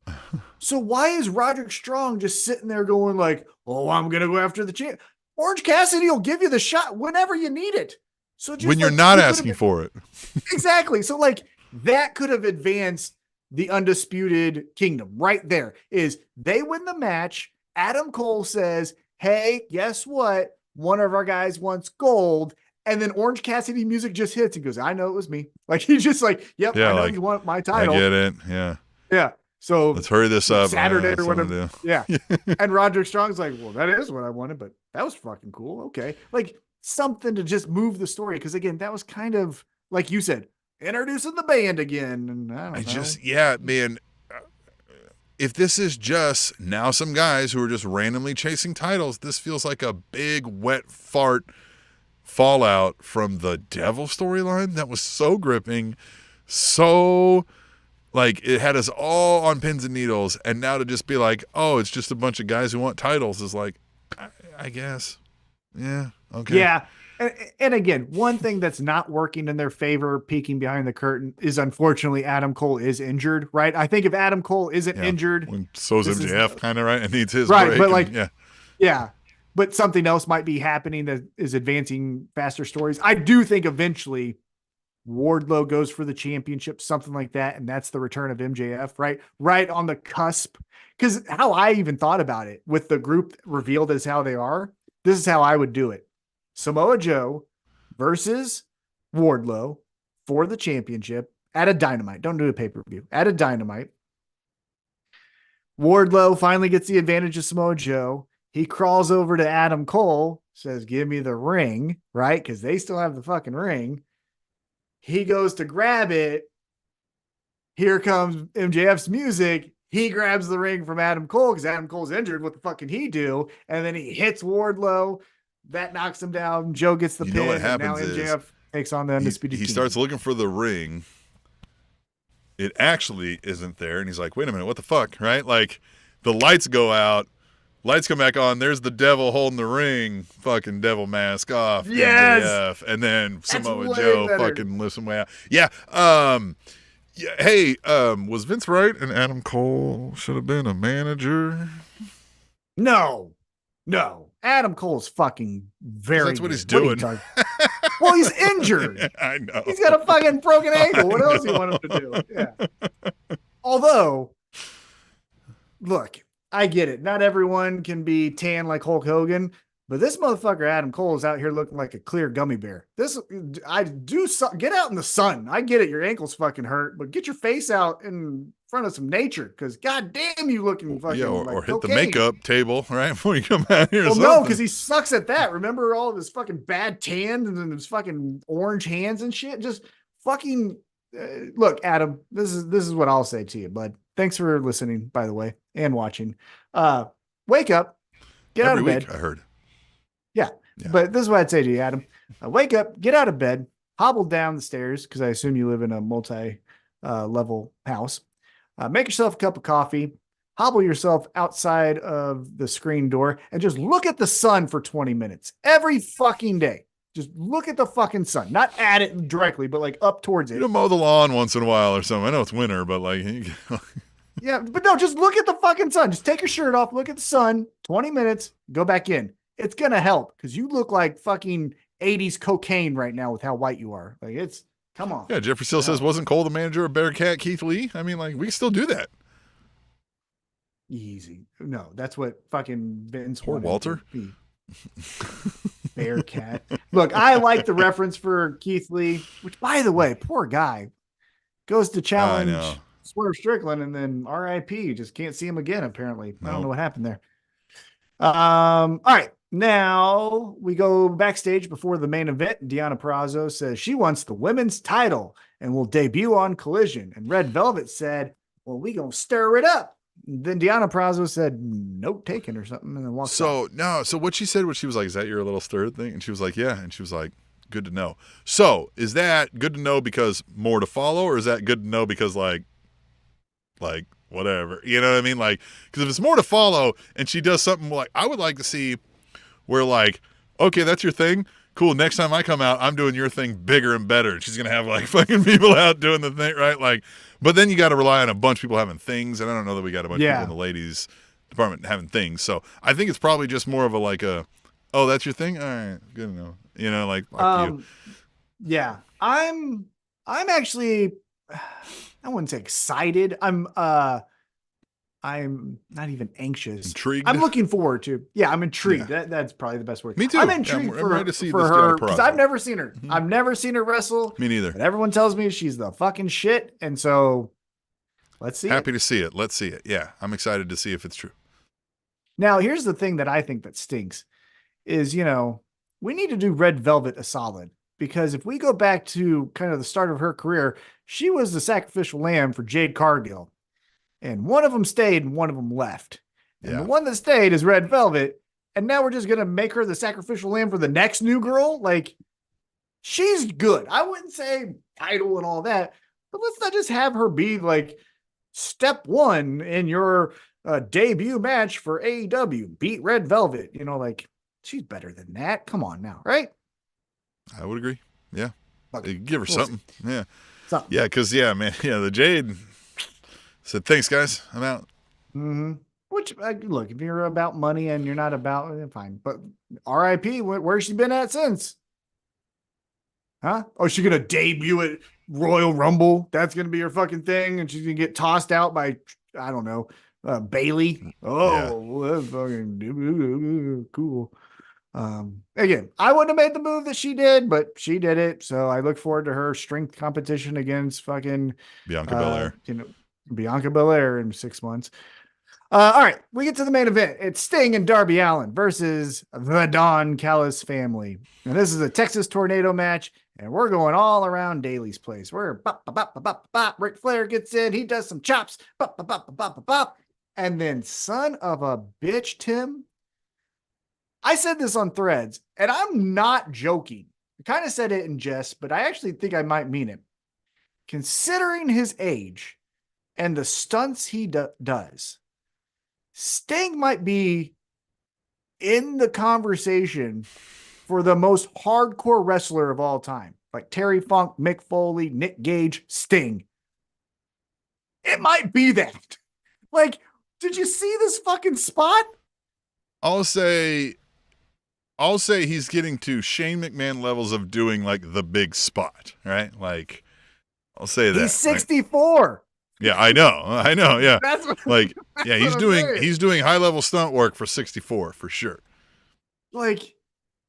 So why is Roderick Strong just sitting there going like, oh, I'm going to go after the champ? Orange Cassidy will give you the shot whenever you need it. So just when you're not asking for it. Exactly. So like that could have advanced the Undisputed Kingdom right there. Is they win the match. Adam Cole says, hey, guess what? One of our guys wants gold. And then Orange Cassidy music just hits and goes, I know it was me. Like, he's just like, yep, I know you want my title. I get it. Yeah. Yeah. So let's hurry this up. Saturday or whatever. Yeah. And Roderick Strong's like, well, that is what I wanted, but that was fucking cool. Okay. Like something to just move the story. Cause again, that was kind of like you said, introducing the band again. And I don't know. Yeah, man. If this is just now some guys who are just randomly chasing titles, this feels like a big wet fart fallout from the Devil storyline that was so gripping, so like it had us all on pins and needles, and now to just be like, oh, it's just a bunch of guys who want titles is like, I guess, yeah, okay, yeah. And again, one thing that's not working in their favor, peeking behind the curtain, is unfortunately Adam Cole is injured, right? I think if Adam Cole isn't injured, so's MJF kind of right, and needs his right, break, but like, yeah. But something else might be happening that is advancing faster stories. I do think eventually Wardlow goes for the championship, something like that. And that's the return of MJF, right? Right on the cusp. Because how I even thought about it with the group revealed as how they are, this is how I would do it. Samoa Joe versus Wardlow for the championship at a Dynamite. Don't do a pay-per-view. At a Dynamite. Wardlow finally gets the advantage of Samoa Joe. He crawls over to Adam Cole, says, "Give me the ring," right? Because they still have the fucking ring. He goes to grab it. Here comes MJF's music. He grabs the ring from Adam Cole because Adam Cole's injured. What the fuck can he do? And then he hits Wardlow. That knocks him down. Joe gets the pin. What happens and now MJF takes on the Undisputed He starts looking for the ring. It actually isn't there. And he's like, wait a minute, what the fuck, right? Like, the lights go out. Lights come back on. There's the devil holding the ring. Fucking devil mask off. Yes. MJF. And then Samoa way Joe better. fucking lifts him way out. Yeah. Yeah. Hey, was Vince right? And Adam Cole should have been a manager? No. Adam Cole's fucking very That's what he's good. doing. Well, he's injured. I know. He's got a fucking broken ankle. What else do you want him to do? Yeah. Although, look, I get it. Not everyone can be tan like Hulk Hogan, but this motherfucker Adam Cole is out here looking like a clear gummy bear. Get out in the sun. I get it. Your ankle's fucking hurt, but get your face out in front of some nature, because goddamn, you looking fucking or like hit cocaine. the makeup table right before you come out here. Well, no, because he sucks at that. Remember all of his fucking bad tan and then his fucking orange hands and shit. Just fucking look, Adam. This is what I'll say to you, bud. Thanks for listening, by the way, and watching. Wake up, get out of bed. I heard. Yeah, but this is what I'd say to you, Adam. Wake up, get out of bed, hobble down the stairs, because I assume you live in a multi-level house. Make yourself a cup of coffee, hobble yourself outside of the screen door, and just look at the sun for 20 minutes every fucking day. Just look at the fucking sun, not at it directly, but like up towards it. You mow the lawn once in a while or something. I know it's winter, but like, yeah, but no, just look at the fucking sun. Just take your shirt off, look at the sun, 20 minutes, go back in. It's going to help, because you look like fucking 80s cocaine right now with how white you are. Like, it's, come on. Yeah, Jeffrey Steele says, wasn't Cole the manager of Bearcat Keith Lee? I mean, like, we can still do that. Easy. No, that's what fucking Vince Poor wanted Walter. to be. Bearcat. Look, I like the reference for Keith Lee, which, by the way, poor guy goes to challenge Swerve Strickland, and then RIP, just can't see him again, apparently. I don't know what happened there. All right. Now we go backstage before the main event. Deonna Purrazzo says she wants the women's title and will debut on Collision. And Red Velvet said, well, we gonna stir it up. And then Deonna Purrazzo said, note taken or something, and then walked off. So what she said, she was like, is that your little stirred thing? And she was like, yeah. And she was like, good to know. So is that good to know because more to follow, or is that good to know because like whatever, you know what I mean? Like, because if it's more to follow and she does something like, I would like to see where like, okay, that's your thing. Cool. Next time I come out, I'm doing your thing bigger and better. She's going to have like fucking people out doing the thing, right? Like, but then you got to rely on a bunch of people having things. And I don't know that we got a bunch of people in the ladies department having things. So I think it's probably just more of a, oh, that's your thing. All right. Good to know. You know, like you. Yeah, I'm actually, I wouldn't say excited. I'm not even anxious. Intrigued. I'm looking forward to. Yeah, I'm intrigued. Yeah. That's probably the best word. Me too. I'm intrigued I'm ready to see for this her, because I've never seen her. Mm-hmm. I've never seen her wrestle. Me neither. But everyone tells me she's the fucking shit, and so let's see. Happy to see it. Let's see it. Yeah, I'm excited to see if it's true. Now, here's the thing that I think that stinks is, we need to do Red Velvet a solid, because if we go back to kind of the start of her career, she was the sacrificial lamb for Jade Cargill. And one of them stayed and one of them left. And the one that stayed is Red Velvet. And now we're just going to make her the sacrificial lamb for the next new girl. Like, she's good. I wouldn't say title and all that, but let's not just have her be like step one in your debut match for AEW. Beat Red Velvet. Like, she's better than that. Come on now, right? I would agree. Yeah. Okay. Give her something. Yeah. Something. Yeah, because, the Jade said, thanks, guys. I'm out. Mm-hmm. Which, look, if you're about money and you're not about, fine. But RIP, where's she been at since? Huh? Oh, she's going to debut at Royal Rumble? That's going to be her fucking thing? And she's going to get tossed out by, I don't know, Bailey? Oh, that's fucking cool. Again, I wouldn't have made the move that she did, but she did it. So I look forward to her strength competition against fucking Bianca Belair. Bianca Belair in 6 months. All right, we get to the main event. It's Sting and Darby Allin versus the Don Callis family. And this is a Texas Tornado match, and we're going all around Daly's place. We're bop, bop, bop, bop, bop. Ric Flair gets in, he does some chops, bop, bop, bop, bop, bop, bop. And then, son of a bitch, Tim, I said this on Threads, and I'm not joking. I kind of said it in jest, but I actually think I might mean it. Considering his age and the stunts he does, Sting might be in the conversation for the most hardcore wrestler of all time. Like Terry Funk, Mick Foley, Nick Gage, Sting. It might be that. Like, did you see this fucking spot? I'll say he's getting to Shane McMahon levels of doing like the big spot, right? Like, I'll say that. He's 64. Yeah, I know. Yeah. That's what, like, yeah, he's doing high level stunt work for 64 for sure. Like,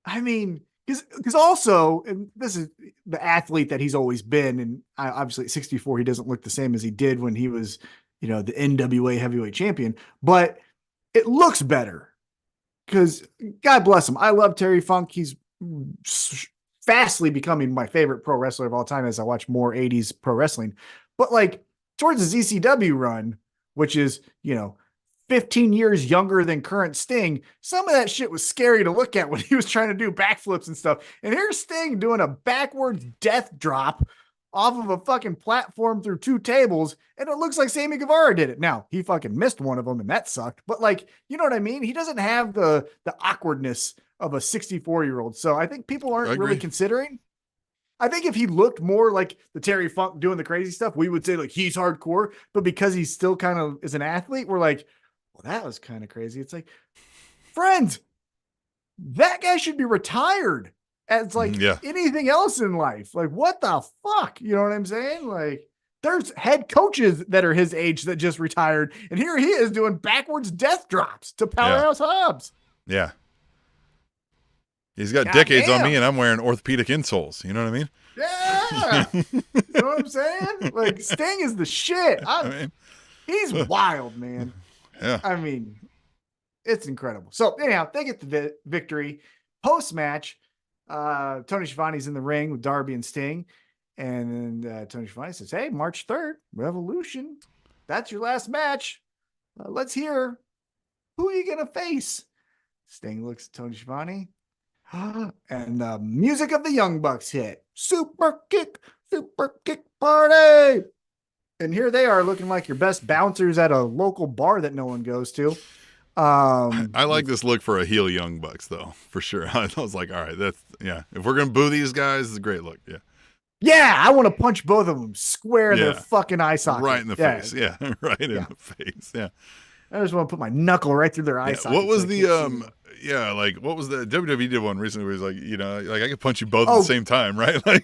I mean, because also, and this is the athlete that he's always been, and obviously at 64 he doesn't look the same as he did when he was, the NWA heavyweight champion, but it looks better because God bless him. I love Terry Funk. He's fastly becoming my favorite pro wrestler of all time as I watch more 80s pro wrestling. But like towards his ECW run, which is, 15 years younger than current Sting, some of that shit was scary to look at when he was trying to do backflips and stuff. And here's Sting doing a backwards death drop off of a fucking platform through 2 tables, and it looks like Sammy Guevara did it. Now, he fucking missed one of them, and that sucked. But like, you know what I mean? He doesn't have the awkwardness of a 64-year-old. So I think people aren't really considering. I think if he looked more like the Terry Funk doing the crazy stuff, we would say like he's hardcore. But because he's still kind of is an athlete, we're like, well, that was kind of crazy. It's like, friends, that guy should be retired as like anything else in life. Like, what the fuck? You know what I'm saying? Like, there's head coaches that are his age that just retired. And here he is doing backwards death drops to Powerhouse Hobbs. Yeah. He's got decades on me and I'm wearing orthopedic insoles. You know what I mean? Yeah. You know what I'm saying? Like, Sting is the shit. He's wild, man. Yeah. I mean, it's incredible. So anyhow, they get the victory. Post-match, Tony Schiavone's in the ring with Darby and Sting. And then Tony Schiavone says, hey, March 3rd, Revolution. That's your last match. Let's hear, who are you going to face? Sting looks at Tony Schiavone. And the music of the Young Bucks hit. Super kick party. And here they are looking like your best bouncers at a local bar that no one goes to. I like this look for a heel Young Bucks, though, for sure. I was like, all right, that's, if we're going to boo these guys, it's a great look. Yeah. Yeah, I want to punch both of them square in their fucking eye socket. Right in the face. Yeah, right in the face. Yeah. I just want to put my knuckle right through their eye socket. What was the what was the WWE did one recently where he was like, I could punch you both at the same time, right? Like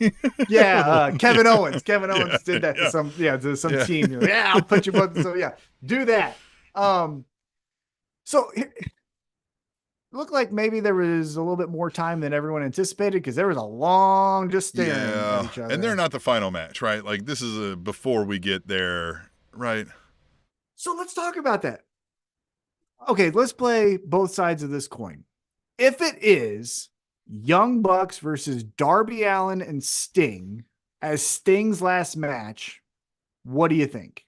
Kevin Owens. Kevin Owens did that to some team. Yeah, I'll punch you both. So do that. So it looked like maybe there was a little bit more time than everyone anticipated because there was a long just staring at each other. And they're not the final match, right? Like this is before we get there, right? So let's talk about that. Okay, let's play both sides of this coin. If it is Young Bucks versus Darby Allin and Sting as Sting's last match, what do you think?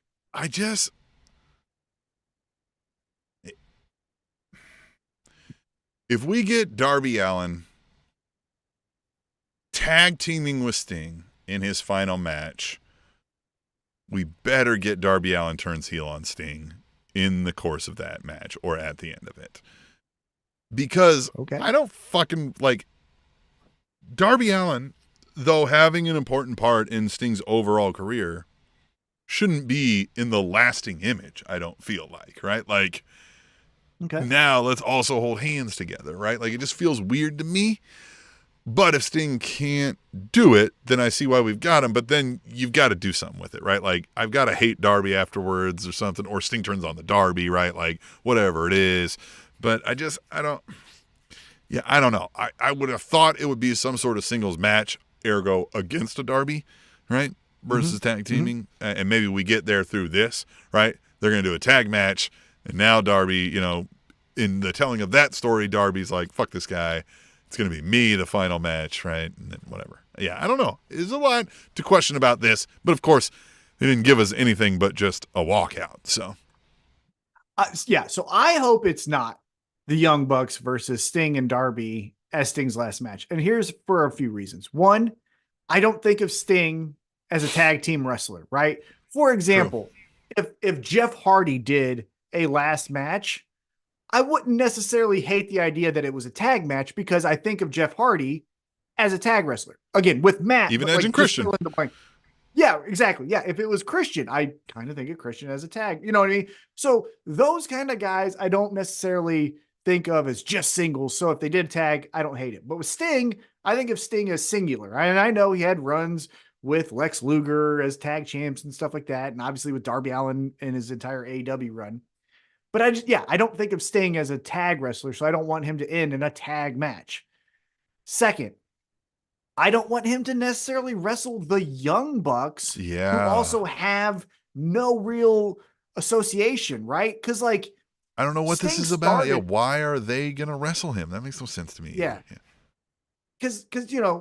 If we get Darby Allin tag teaming with Sting in his final match, we better get Darby Allin turns heel on Sting in the course of that match or at the end of it. Because I don't fucking like Darby Allin, though having an important part in Sting's overall career, shouldn't be in the lasting image, I don't feel like, right? Like, now let's also hold hands together, right? Like, it just feels weird to me. But if Sting can't do it, then I see why we've got him. But then you've got to do something with it, right? Like, I've got to hate Darby afterwards or something, or Sting turns on the Darby, right? Like, whatever it is. But I don't know. I would have thought it would be some sort of singles match, ergo against a Darby, right? Versus tag teaming. And maybe we get there through this, right? They're going to do a tag match. And now Darby, in the telling of that story, Darby's like, fuck this guy. It's going to be me, the final match, right? And then whatever. Yeah, I don't know. There's a lot to question about this. But, of course, they didn't give us anything but just a walkout. So, so I hope it's not the Young Bucks versus Sting and Darby as Sting's last match. And here's for a few reasons. One, I don't think of Sting as a tag team wrestler, right? For example, if Jeff Hardy did a last match, I wouldn't necessarily hate the idea that it was a tag match because I think of Jeff Hardy as a tag wrestler. Again, with Matt. Even Edge and Christian. Yeah, exactly. Yeah, if it was Christian, I kind of think of Christian as a tag. You know what I mean? So those kind of guys, I don't necessarily think of as just singles. So if they did tag, I don't hate it. But with Sting, I think of Sting as singular. And I know he had runs with Lex Luger as tag champs and stuff like that. And obviously with Darby Allin in his entire AEW run. But I don't think of Sting as a tag wrestler. So I don't want him to end in a tag match. Second, I don't want him to necessarily wrestle the Young Bucks, who also have no real association, right? Because like, I don't know what this is about. Why are they gonna wrestle him? That makes no sense to me. Yeah. Because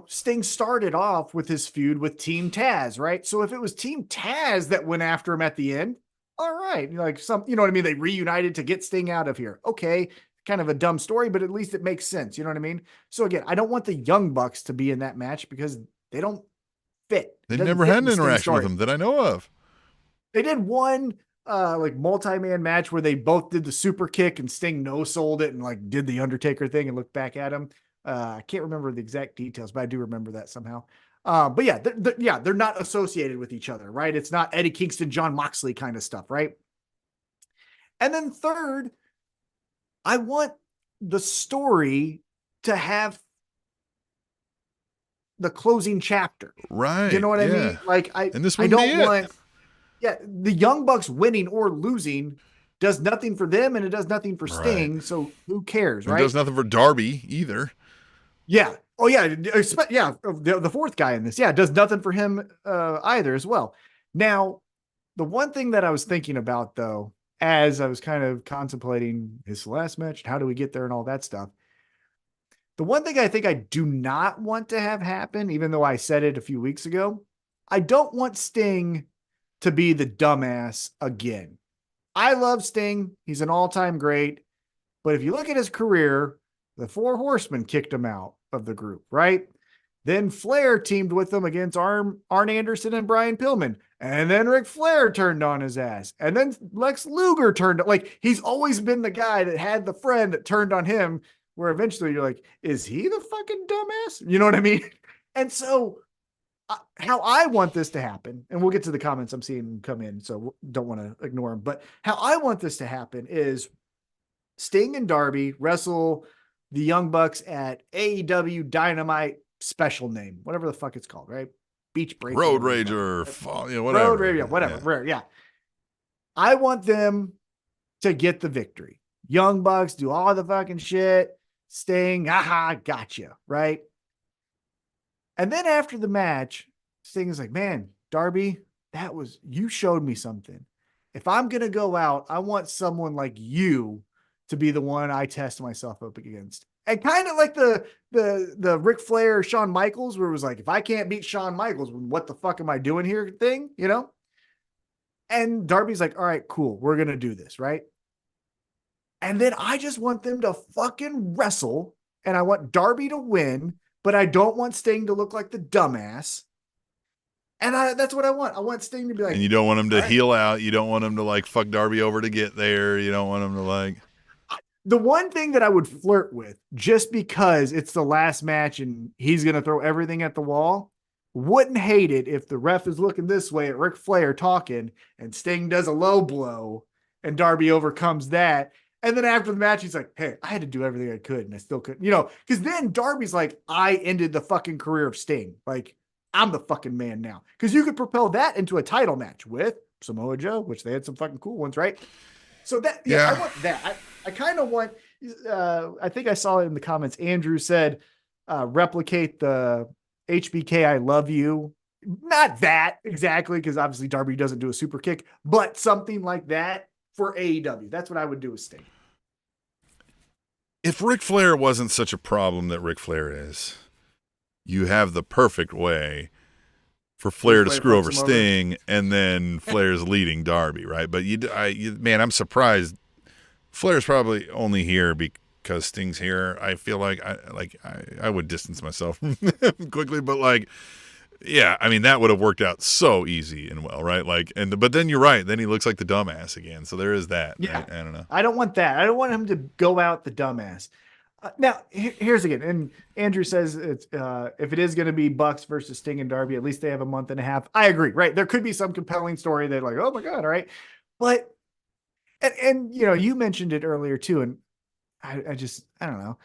Sting started off with his feud with Team Taz, right? So if it was Team Taz that went after him at the end, all right, like you know what I mean? They reunited to get Sting out of here. Okay. Kind of a dumb story, but at least it makes sense. You know what I mean? So again, I don't want the Young Bucks to be in that match because they don't fit. They never had an interaction with them that I know of. They did one like multi-man match where they both did the super kick and Sting no-sold it and like did the Undertaker thing and looked back at him. I can't remember the exact details, but I do remember that somehow. But yeah, they're not associated with each other, right? It's not Eddie Kingston, John Moxley kind of stuff, right? And then third, I want the story to have the closing chapter. Right. You know what I mean? Like I don't want the Young Bucks winning or losing does nothing for them and it does nothing for Sting. Right. So who cares, right? It does nothing for Darby either. Yeah. Oh yeah. Yeah. The fourth guy in this. Yeah. It does nothing for him either as well. Now, the one thing that I was thinking about though, as I was kind of contemplating his last match, how do we get there and all that stuff. The one thing I think I do not want to have happen, even though I said it a few weeks ago, I don't want Sting to be the dumbass again. I love Sting. He's an all-time great. But if you look at his career, the Four Horsemen kicked him out of the group, right? Then Flair teamed with them against Arn Anderson and Brian Pillman. And then Ric Flair turned on his ass. And then Lex Luger he's always been the guy that had the friend that turned on him, where eventually you're like, is he the fucking dumbass? You know what I mean? And so how I want this to happen, and we'll get to the comments I'm seeing come in, so don't want to ignore them. But how I want this to happen is Sting and Darby wrestle the Young Bucks at AEW Dynamite special name, whatever the fuck it's called, right? Beach Break, Road Rager, whatever. Road Rager, whatever. Yeah. I want them to get the victory. Young Bucks do all the fucking shit. Sting, gotcha, right? And then after the match, Sting is like, man, Darby, you showed me something. If I'm going to go out, I want someone like you to be the one I test myself up against. And kind of like the Ric Flair, Shawn Michaels, where it was like, if I can't beat Shawn Michaels, what the fuck am I doing here thing, you know? And Darby's like, all right, cool. We're going to do this, right? And then I just want them to fucking wrestle, and I want Darby to win, but I don't want Sting to look like the dumbass. And that's what I want. I want Sting to be like... And you don't want him to heel out. You don't want him to, like, fuck Darby over to get there. You don't want him to, like... The one thing that I would flirt with, just because it's the last match and he's going to throw everything at the wall, wouldn't hate it if the ref is looking this way at Ric Flair talking and Sting does a low blow and Darby overcomes that. And then after the match, he's like, hey, I had to do everything I could and I still couldn't, because then Darby's like, I ended the fucking career of Sting. Like, I'm the fucking man now. Because you could propel that into a title match with Samoa Joe, which they had some fucking cool ones, right? So I want that. I kind of want, I think I saw it in the comments. Andrew said, replicate the HBK I love you. Not that exactly, because obviously Darby doesn't do a super kick, but something like that. for AEW. That's what I would do with Sting. If Ric Flair wasn't such a problem that Ric Flair is, you have the perfect way for Flair to screw over Sting, and then Flair's leading Darby, right? But man, I'm surprised. Flair's probably only here because Sting's here. I feel like I would distance myself quickly, but like, yeah, I mean that would have worked out so easy and well, right? Like, but then you're right. Then he looks like the dumbass again. So there is that. Yeah, right? I don't know. I don't want that. I don't want him to go out the dumbass. Now, here's again, and Andrew says it's if it is going to be Bucks versus Sting and Darby, at least they have a month and a half. I agree, right? There could be some compelling story that like, oh my god, all right, but and you know, you mentioned it earlier too, and I don't know,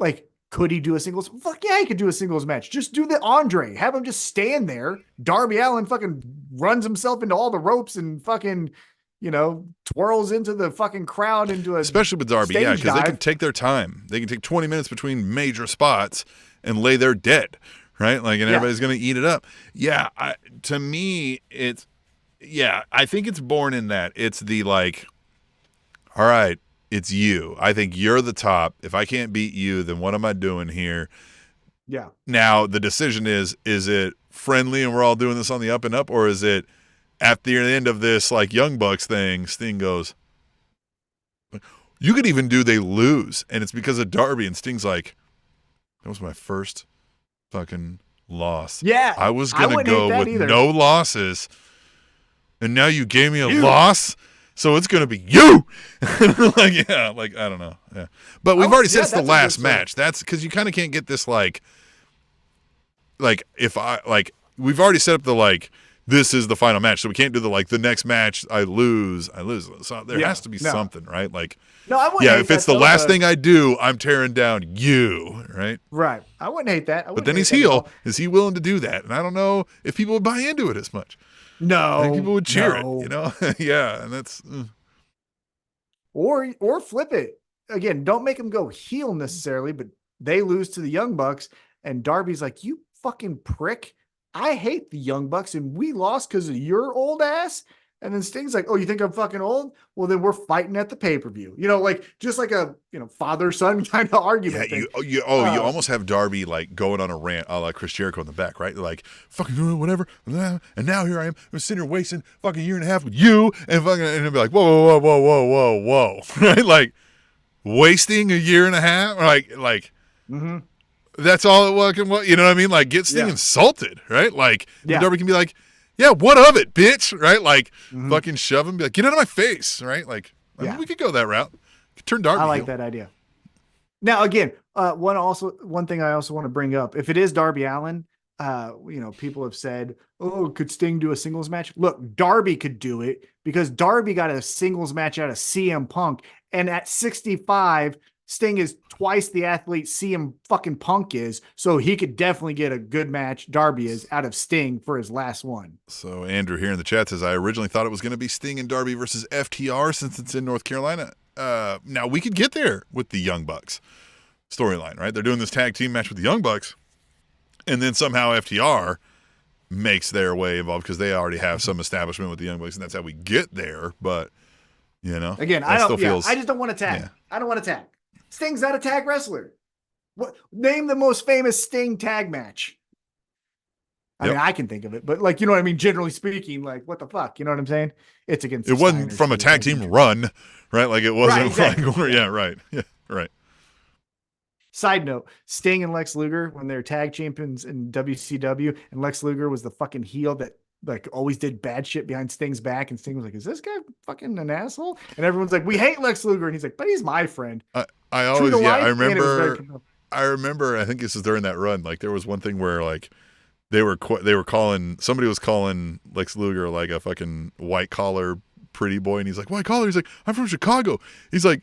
like, could he do a singles? Fuck yeah, he could do a singles match. Just do the Andre, have him just stand there. Darby Allin fucking runs himself into all the ropes and fucking, you know, twirls into the fucking crowd into a especially with Darby, yeah, because they can take their time. They can take 20 minutes between major spots and lay there dead, right? Like, and everybody's going to eat it up. Yeah, to me, I think it's born in that. It's the like, all right, it's you. I think you're the top. If I can't beat you, then what am I doing here? Yeah. Now, the decision is it friendly and we're all doing this on the up and up, or is it at the end of this, like, Young Bucks thing, Sting goes, you could even do they lose, and it's because of Darby, and Sting's like, that was my first fucking loss. Yeah. I was going to go with no losses, and now you gave me a loss, so it's going to be you. Like, yeah, like, I don't know. Yeah. But we've already said it's the last match. That's because you kind of can't get this, like, if I, like, we've already set up the, like, this is the final match, so we can't do the next match I lose. So there has to be something, right? Like, no, I wouldn't. Yeah, if it's the last thing I do, I'm tearing down you, right? Right. I wouldn't hate that. But then he's heel. Is he willing to do that? And I don't know if people would buy into it as much. No, I think people would cheer it, you know? Yeah, and that's or flip it again. Don't make him go heel necessarily, but they lose to the Young Bucks, and Darby's like, "You fucking prick! I hate the Young Bucks, and we lost because of your old ass." And then Sting's like, "Oh, you think I'm fucking old? Well, then we're fighting at the pay-per-view." You know, like, just like a, you know, father-son kind of argument. Yeah, you almost have Darby like going on a rant, like Chris Jericho in the back, right? Like, fucking whatever. And now here I am, I'm sitting here wasting fucking a year and a half with you, and fucking, and it'll be like, whoa, right? Like, wasting a year and a half, like. Mm-hmm. That's all it was. You know what I mean? Like, get Sting insulted, right? Like, Darby can be like, yeah, what of it, bitch? Right? Like, fucking shove him, be like, get out of my face, right? Like, I mean, we could go that route. Turn Darby. I like that idea. Now, again, one thing I also want to bring up, if it is Darby Allin, you know, people have said, oh, could Sting do a singles match? Look, Darby could do it because Darby got a singles match out of CM Punk, and at 65, Sting is twice the athlete CM fucking Punk is, so he could definitely get a good match. Darby is out of Sting for his last one. So Andrew here in the chat says, I originally thought it was going to be Sting and Darby versus FTR since it's in North Carolina. Now we could get there with the Young Bucks storyline, right? They're doing this tag team match with the Young Bucks, and then somehow FTR makes their way involved because they already have some establishment with the Young Bucks, and that's how we get there. But, you know, again, I just don't want to tag. Yeah. I don't want to tag. Sting's not a tag wrestler. Name the most famous Sting tag match. I mean, I can think of it, but like, you know what I mean? Generally speaking, like, what the fuck? You know what I'm saying? It's against. It wasn't from a tag team run, right? Like, it wasn't like, yeah, right. Yeah, right. Side note, Sting and Lex Luger, when they're tag champions in WCW, and Lex Luger was the fucking heel that like always did bad shit behind Sting's back, and Sting was like, is this guy fucking an asshole? And everyone's like, we hate Lex Luger, and he's like, but he's my friend. I remember, I think this is during that run, like there was one thing where like somebody was calling Lex Luger like a fucking white collar pretty boy, and he's like, white collar? He's like, I'm from Chicago. He's like,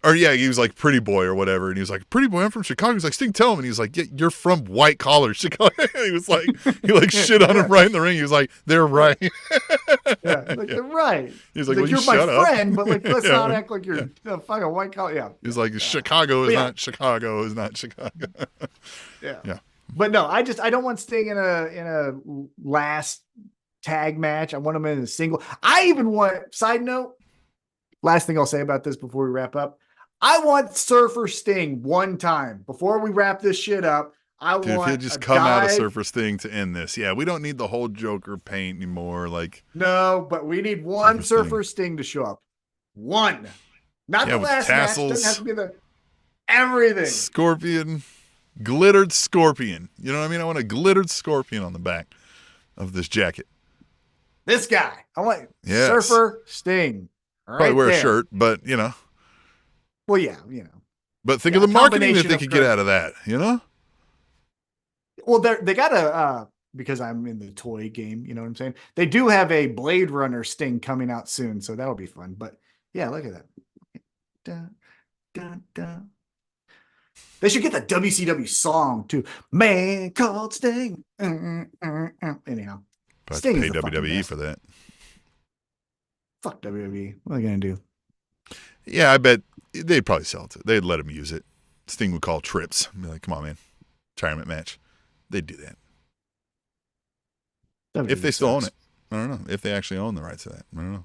or yeah, he was like pretty boy or whatever, and he was like, pretty boy, I'm from Chicago. He's like, Sting, tell him. And he's like, yeah, you're from white collar Chicago. He was like, he like shit on him right in the ring. He was like, they're right. They're right. He's like, well, you're my friend, but like, let's not act like you're a fucking white collar. Yeah. He's like, Chicago is not Chicago is not Chicago. Yeah. But no, I don't want Sting in a last tag match. I want him in a single. I even want, side note, last thing I'll say about this before we wrap up. I want Surfer Sting one time before we wrap this shit up. Dude, if he'll just come out of Surfer Sting to end this. Yeah, we don't need the whole Joker paint anymore. Like, no, but we need one Surfer Sting to show up. One. Not the last tassels, match. Doesn't have to be the everything. Scorpion. Glittered scorpion. You know what I mean? I want a glittered scorpion on the back of this jacket. This guy. I want Surfer Sting. Right Probably wear there. a shirt, but, you know. Well, yeah, you know. But think of the marketing that they could get out of that, you know? Well, they got a, because I'm in the toy game, you know what I'm saying? They do have a Blade Runner Sting coming out soon, so that'll be fun. But, yeah, look at that. Dun, dun, dun. They should get the WCW song too. Man called Sting. Anyhow, But Sting pay is the WWE for that. Fuck WWE. What are they gonna do? Yeah, I bet they'd probably sell it. They'd let him use it. Sting would call trips. Be like, come on, man. Retirement match. They'd do that. WWE if they still own sucks. it. I don't know. If they actually own the rights to that. I don't know.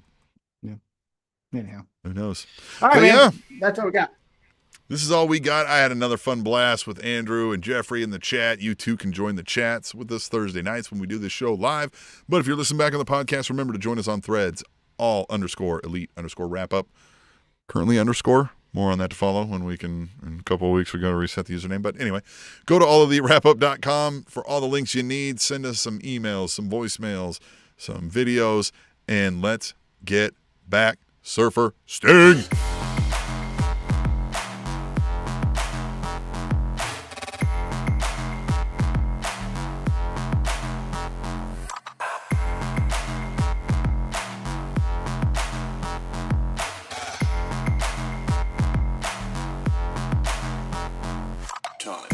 Yeah. Anyhow. Who knows? All right, But man. yeah. That's all we got. This is all we got. I had another fun blast with Andrew and Jeffrey in the chat. You too can join the chats with us Thursday nights when we do this show live. But if you're listening back on the podcast, remember to join us on Threads, all_elite_wrap up. Currently _ More on that to follow when we can, in a couple of weeks, we're going to reset the username. But anyway, go to allelitewrapup.com for all the links you need. Send us some emails, some voicemails, some videos, and let's get back Surfer Sting. Time.